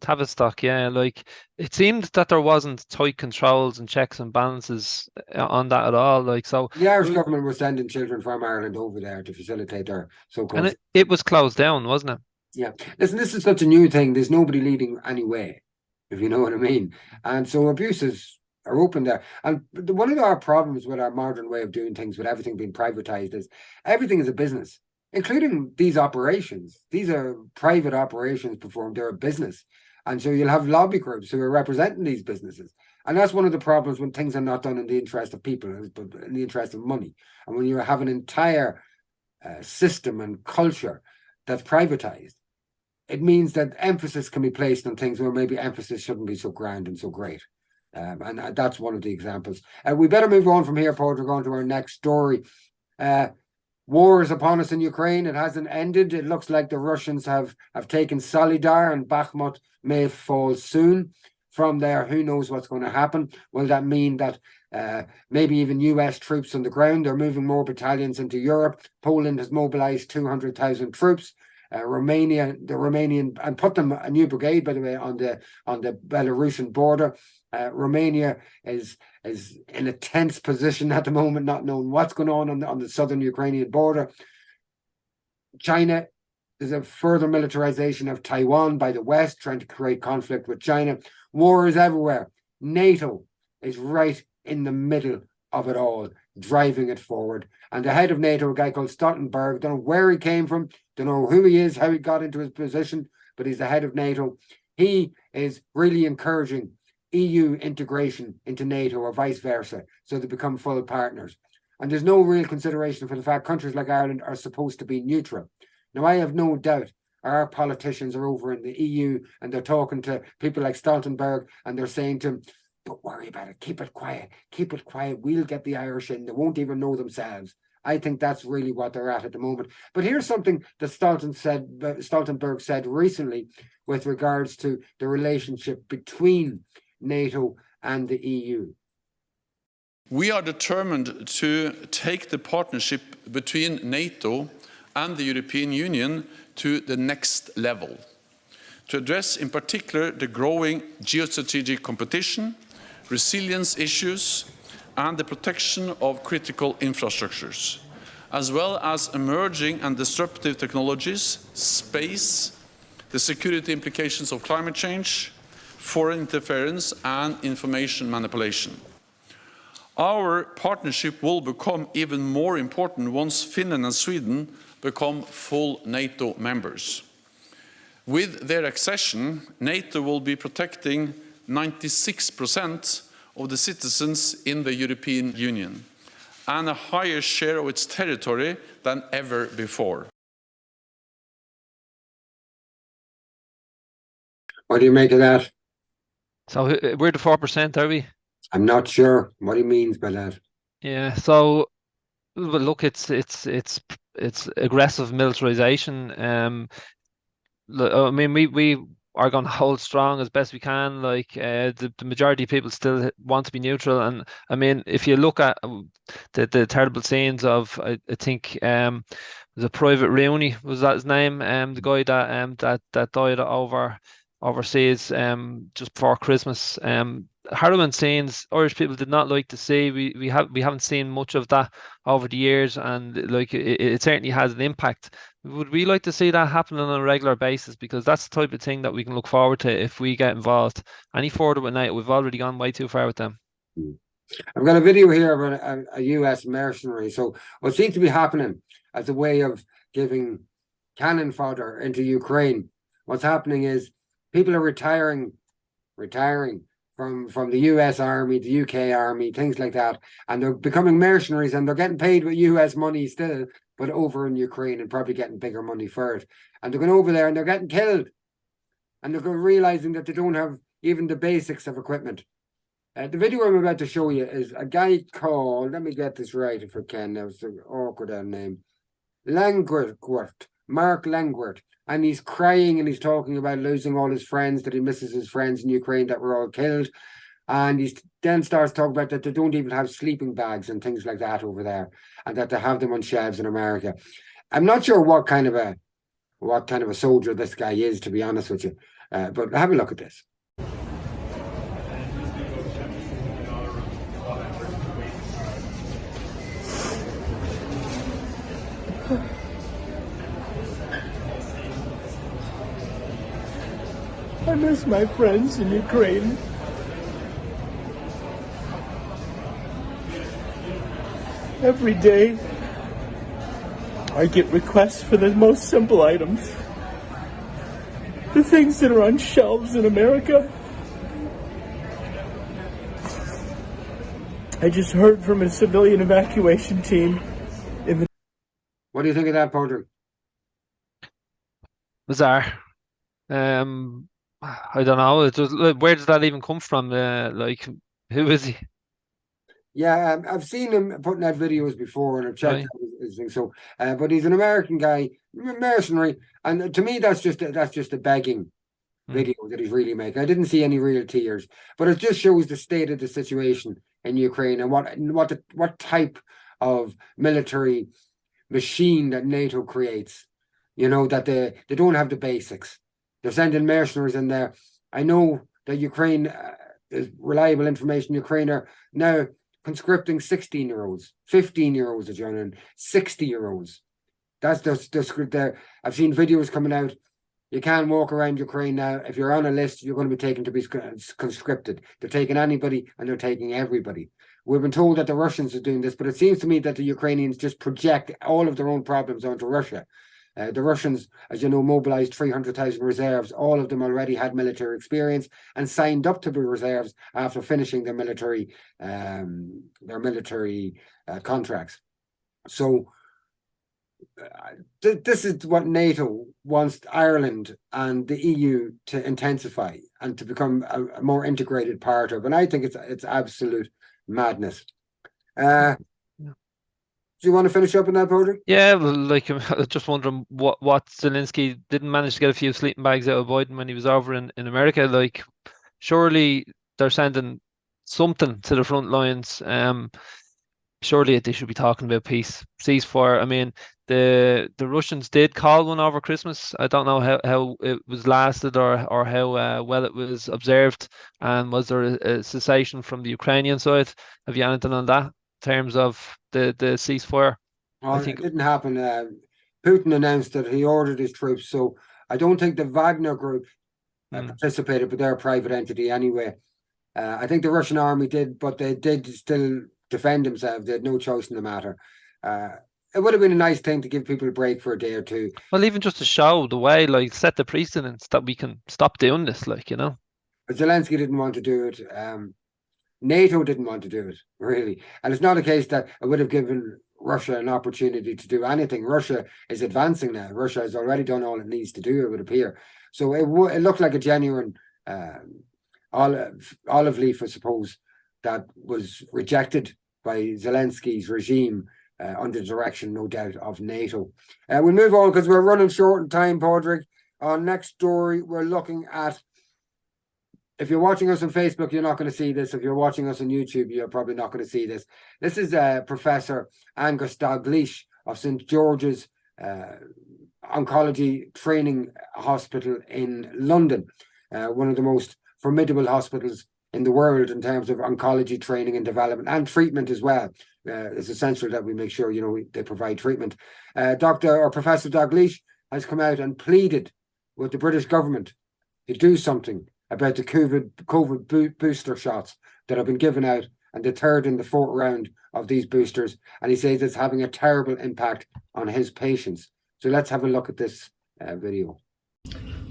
Tavistock, yeah, like, it seemed that there wasn't tight controls and checks and balances on that at all. Like, so the Irish government was sending children from Ireland over there to facilitate their so-called. And it was closed down, wasn't it? Yeah. Listen, this is such a new thing. There's nobody leading any way, if you know what I mean. And so abuses are open there. And one of our problems with our modern way of doing things, with everything being privatized, is everything is a business, including these operations. These are private operations performed. They're a business. And so you'll have lobby groups who are representing these businesses. And that's one of the problems when things are not done in the interest of people, but in the interest of money. And when you have an entire system and culture that's privatized, it means that emphasis can be placed on things where maybe emphasis shouldn't be so grand and so great. And that's one of the examples. We better move on from here, Paul. We're going to our next story. War is upon us in Ukraine. It hasn't ended. It looks like the Russians have taken Solidar, and Bakhmut may fall soon. From there, who knows what's going to happen? Will that mean that maybe even US troops on the ground? They're moving more battalions into Europe. Poland has mobilized 200,000 troops. The Romanian, and put them a new brigade, by the way, on the Belarusian border. Romania is in a tense position at the moment, not knowing what's going on the southern Ukrainian border. China, there's a further militarization of Taiwan by the West, trying to create conflict with China. War is everywhere. NATO is right in the middle of it all, driving it forward. And the head of NATO, a guy called Stoltenberg, don't know where he came from, don't know who he is, how he got into his position, but he's the head of NATO. He is really encouraging EU integration into NATO, or vice versa, so they become full partners. And there's no real consideration for the fact countries like Ireland are supposed to be neutral. Now, I have no doubt our politicians are over in the EU and they're talking to people like Stoltenberg, and they're saying to him, don't worry about it, keep it quiet, we'll get the Irish in, they won't even know themselves. I think that's really what they're at the moment. But here's something that Stoltenberg said recently with regards to the relationship between NATO and the EU. We are determined to take the partnership between NATO and the European Union to the next level, to address in particular the growing geostrategic competition, resilience issues, and the protection of critical infrastructures, as well as emerging and disruptive technologies, space, the security implications of climate change, foreign interference, and information manipulation. Our partnership will become even more important once Finland and Sweden become full NATO members. With their accession, NATO will be protecting 96% of the citizens in the European Union and a higher share of its territory than ever before. What do you make of that? So we're the 4%, are we? I'm not sure what he means by that. Yeah. So, well, look, it's aggressive militarization. I mean, we are going to hold strong as best we can. Like the majority of people still want to be neutral, and I mean, if you look at the terrible scenes of, I think the Private Rooney, was that his name? The guy that died overseas just before Christmas. Harrowing scenes Irish people did not like to see. We haven't seen much of that over the years, and like it certainly has an impact. Would we like to see that happen on a regular basis? Because that's the type of thing that we can look forward to if we get involved. Any further with NATO, we've already gone way too far with them. I've got a video here of a US mercenary. So what seems to be happening as a way of giving cannon fodder into Ukraine, what's happening is people are retiring from the US Army, the UK Army, things like that, and they're becoming mercenaries, and they're getting paid with US money still, but over in Ukraine, and probably getting bigger money for it. And they're going over there and they're getting killed, and they're realizing that they don't have even the basics of equipment. The video I'm about to show you is a guy called, let me get this right if I can, that was an awkward name, Mark Langwert. And he's crying and he's talking about losing all his friends, that he misses his friends in Ukraine that were all killed. And he then starts talking about that they don't even have sleeping bags and things like that over there, and that they have them on shelves in America. I'm not sure what kind of a soldier this guy is, to be honest with you. But have a look at this. I miss my friends in Ukraine. Every day, I get requests for the most simple items. The things that are on shelves in America. I just heard from a civilian evacuation team in the... What do you think of that, Patrick? Bizarre. I don't know. Where does that even come from? Like, who is he? Yeah, I've seen him putting out videos before, and I've checked Right. out his thing. So, but he's an American guy, mercenary, and to me, that's just a begging video that he's really making. I didn't see any real tears, but it just shows the state of the situation in Ukraine and what type of military machine that NATO creates. You know, that they don't have the basics. They're sending mercenaries in there. I know that Ukraine, there's reliable information, Ukraine are now conscripting 16-year-olds, 15-year-olds are joining, 60-year-olds. That's the script there. I've seen videos coming out. You can't walk around Ukraine now. If you're on a list, you're going to be taken to be conscripted. They're taking anybody and they're taking everybody. We've been told that the Russians are doing this, but it seems to me that the Ukrainians just project all of their own problems onto Russia. The Russians, as you know, mobilized 300,000 reserves. All of them already had military experience and signed up to the reserves after finishing their military contracts. So this is what NATO wants Ireland and the EU to intensify and to become a more integrated part of. And I think it's absolute madness. Do you want to finish up on that, Padraig? Yeah, well, like I'm just wondering what Zelensky didn't manage to get a few sleeping bags out of Biden when he was over in America. Like, surely they're sending something to the front lines. Surely they should be talking about peace, ceasefire. I mean, the Russians did call one over Christmas. I don't know how it was lasted or how well it was observed. And was there a cessation from the Ukrainian side? Have you anything on that in terms of the ceasefire? Oh, I it think. didn't happen. Putin announced that he ordered his troops, so I don't think the Wagner group participated, but they're a private entity anyway. I think the Russian army did, but they did still defend themselves. They had no choice in the matter. It would have been a nice thing to give people a break for a day or two. Well, even just to show the way, like set the precedence that we can stop doing this, like, you know. But Zelensky didn't want to do it. NATO didn't want to do it, really. And it's not a case that it would have given Russia an opportunity to do anything. Russia is advancing now. Russia has already done all it needs to do, it would appear. So it looked like a genuine olive leaf, I suppose, that was rejected by Zelensky's regime under the direction, no doubt, of NATO. We'll move on because we're running short on time, Padraig. Our next story, we're looking at, if you're watching us on Facebook, you're not going to see this. If you're watching us on YouTube, you're probably not going to see this. This is Professor Angus Dalgleish of St. George's Oncology Training Hospital in London, one of the most formidable hospitals in the world in terms of oncology training and development and treatment as well. It's essential that we make sure, they provide treatment. Professor Dalgleish has come out and pleaded with the British government to do something about the COVID booster shots that have been given out, and the third and the fourth round of these boosters. And he says it's having a terrible impact on his patients. So let's have a look at this video.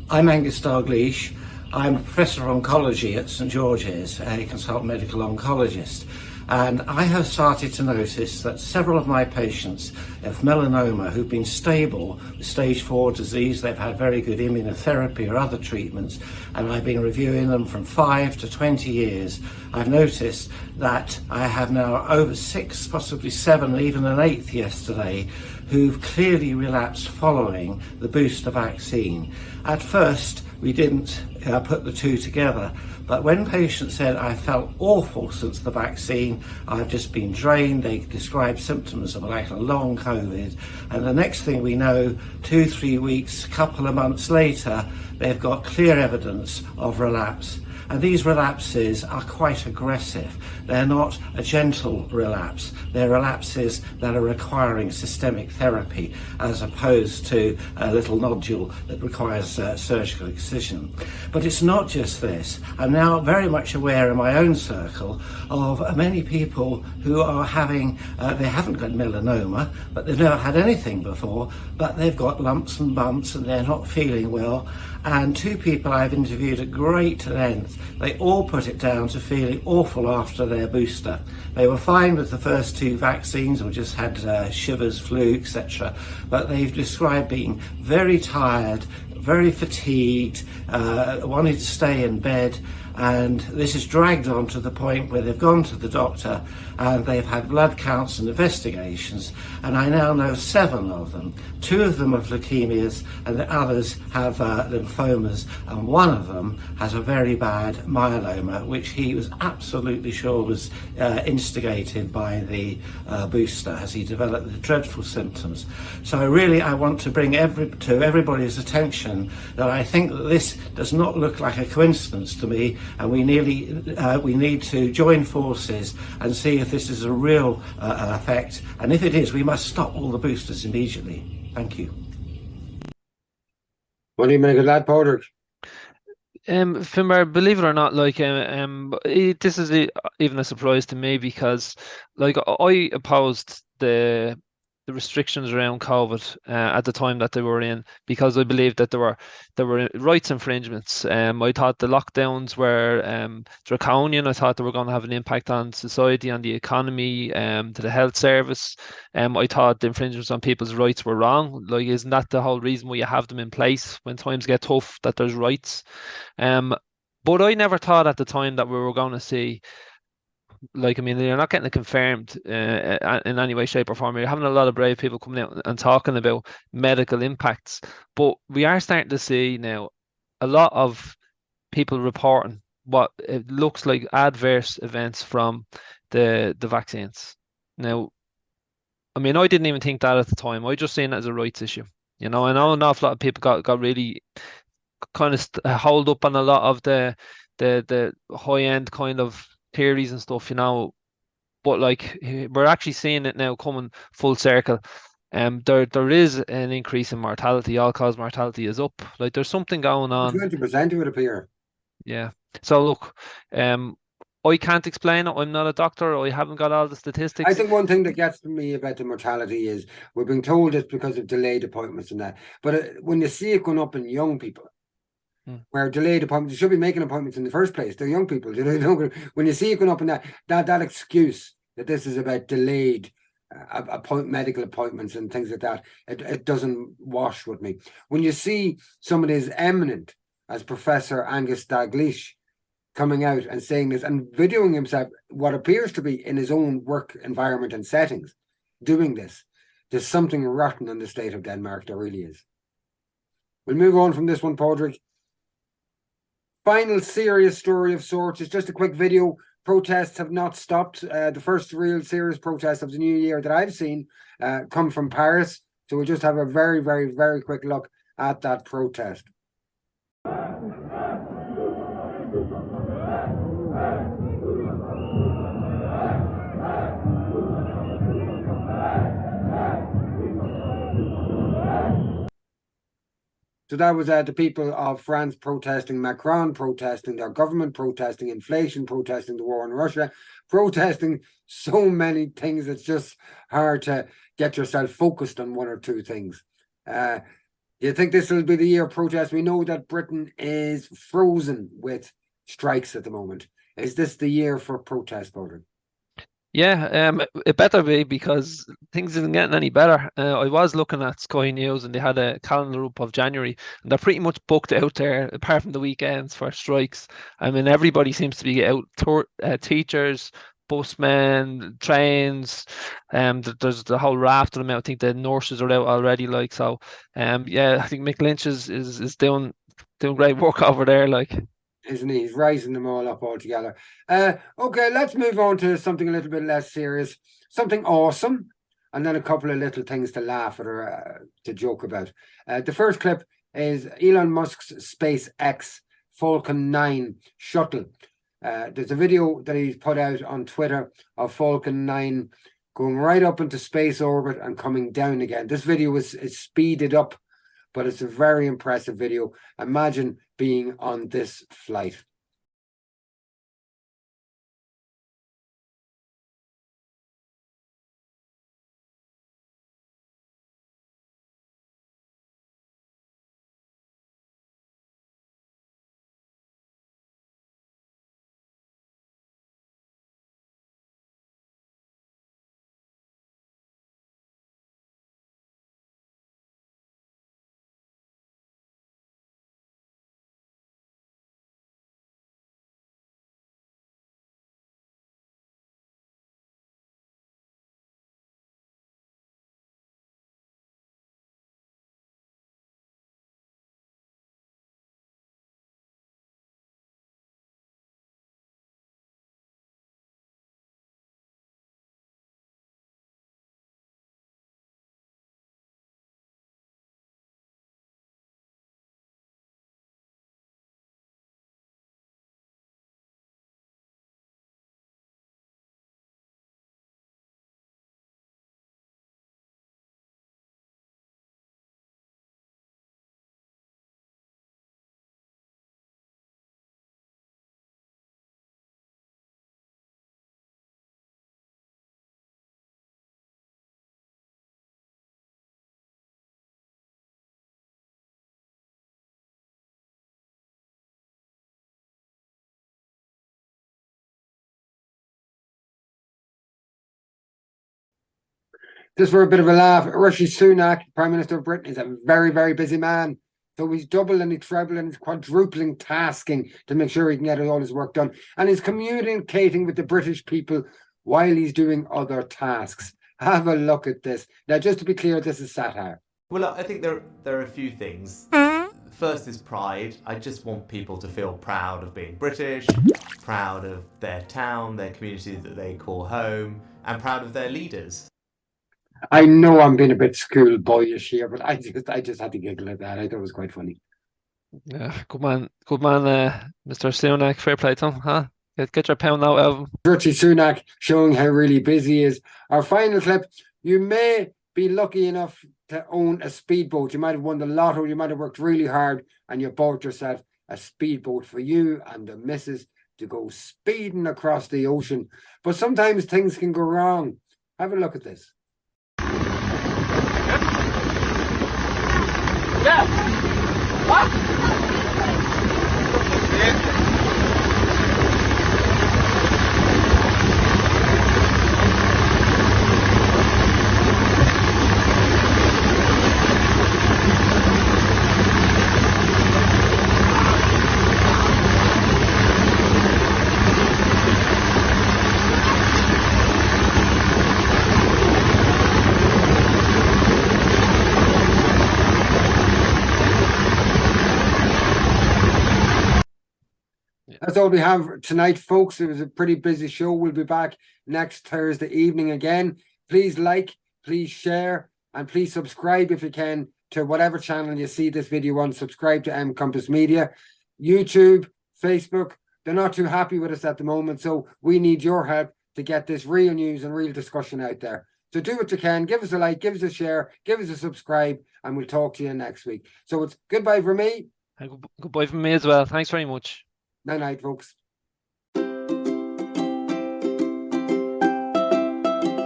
I'm Angus Dalgleish. I'm a professor of oncology at St George's, a consultant medical oncologist. And I have started to notice that several of my patients have melanoma who've been stable with stage 4 disease. They've had very good immunotherapy or other treatments, and I've been reviewing them from 5 to 20 years. I've noticed that I have now over 6, possibly 7, even an 8th yesterday, who've clearly relapsed following the booster vaccine. At first, we didn't put the two together, but when patients said, I felt awful since the vaccine, I've just been drained, they described symptoms of like a long COVID, and the next thing we know, 2-3 weeks, couple of months later, they've got clear evidence of relapse. And these relapses are quite aggressive. They're not a gentle relapse. They're relapses that are requiring systemic therapy as opposed to a little nodule that requires surgical excision. But it's not just this. I'm now very much aware in my own circle of many people who are having, they haven't got melanoma, but they've never had anything before, but they've got lumps and bumps and they're not feeling well. And 2 people I've interviewed at great length, they all put it down to feeling awful after their booster. They were fine with the first 2 vaccines or just had shivers, flu, etc. But they've described being very tired, very fatigued, wanting to stay in bed. And this is dragged on to the point where they've gone to the doctor and they've had blood counts and investigations, and I now know 7 of them. 2 of them have leukemias and the others have lymphomas, and 1 of them has a very bad myeloma, which he was absolutely sure was instigated by the booster as he developed the dreadful symptoms. So I want to bring to everybody's attention that I think that this does not look like a coincidence to me, and we need to join forces and see if this is a real effect, and if it is, we must stop all the boosters immediately. Thank you. What do you make of that, Padraig? Finbar, believe it or not, like this is even a surprise to me, because like I opposed the restrictions around COVID at the time that they were in, because I believed that there were rights infringements. I thought the lockdowns were draconian. I thought they were going to have an impact on society, on the economy, to the health service. I thought the infringements on people's rights were wrong. Like, isn't that the whole reason why you have them in place when times get tough, that there's rights? But I never thought at the time that we were going to see Like, I mean, you're not getting it confirmed in any way, shape, or form. You're having a lot of brave people coming out and talking about medical impacts, but we are starting to see now a lot of people reporting what it looks like adverse events from the vaccines. Now, I mean, I didn't even think that at the time. I just seen it as a rights issue. You know, I know an awful lot of people got really kind of hold up on a lot of the high end kind of theories and stuff, you know. But like we're actually seeing it now coming full circle. There is an increase in mortality. All cause mortality is up. Like there's something going on. 20% it would appear. Yeah. So look, I can't explain it. I'm not a doctor. I haven't got all the statistics. I think one thing that gets to me about the mortality is we're being told it's because of delayed appointments and that. But when you see it going up in young people, where delayed appointments, you should be making appointments in the first place. They're young people. When you see it going up in that excuse that this is about delayed medical appointments and things like that, it doesn't wash with me. When you see somebody as eminent as Professor Angus Dalgleish coming out and saying this and videoing himself, what appears to be in his own work environment and settings, doing this, there's something rotten in the state of Denmark. There really is. We'll move on from this one, Padraig. Final serious story of sorts. It's just a quick video. Protests have not stopped. The first real serious protest of the new year that I've seen come from Paris. So we'll just have a very, very, very quick look at that protest. So that was the people of France protesting, Macron protesting, their government protesting, inflation protesting, the war in Russia, protesting so many things. It's just hard to get yourself focused on one or two things. You think this will be the year of protest? We know that Britain is frozen with strikes at the moment. Is this the year for protest, Padraig? Yeah, it better be, because things isn't getting any better. I was looking at Sky News and they had a calendar up of January, and they're pretty much booked out there, apart from the weekends, for strikes. I mean, everybody seems to be out. Teachers, busmen, trains. There's the whole raft of them out. I think the nurses are out already. Like so. Yeah, I think Mick Lynch is doing great work over there. Like. Isn't he? He's rising them all up altogether. Okay, let's move on to something a little bit less serious, something awesome, and then a couple of little things to laugh at or to joke about. The first clip is Elon Musk's SpaceX Falcon 9 shuttle. There's a video that he's put out on Twitter of Falcon 9 going right up into space orbit and coming down again. This video is speeded up, but it's a very impressive video. Imagine being on this flight. Just for a bit of a laugh, Rishi Sunak, Prime Minister of Britain, is a very, very busy man. So he's doubling, he's trebling, he's quadrupling tasking to make sure he can get all his work done. And he's communicating with the British people while he's doing other tasks. Have a look at this. Now, just to be clear, this is satire. Well, I think there are a few things. First is pride. I just want people to feel proud of being British, proud of their town, their community that they call home, and proud of their leaders. I know I'm being a bit schoolboyish here, but I just had to giggle at that. I thought it was quite funny. Yeah, good man, Mr. Sunak. Fair play to him, huh? Get your pound out of him. Richie Sunak showing how really busy he is. Our final clip, you may be lucky enough to own a speedboat. You might have won the lotto, you might have worked really hard, and you bought yourself a speedboat for you and the missus to go speeding across the ocean. But sometimes things can go wrong. Have a look at this. Yeah. What? That's all we have tonight, folks. It was a pretty busy show. We'll be back next Thursday evening again. Please like, please share, and please subscribe if you can to whatever channel you see this video on. Subscribe to M Compass Media. YouTube, Facebook, they're not too happy with us at the moment, so we need your help to get this real news and real discussion out there. So do what you can. Give us a like, give us a share, give us a subscribe, and we'll talk to you next week. So it's goodbye from me. And goodbye from me as well. Thanks very much. Night, folks.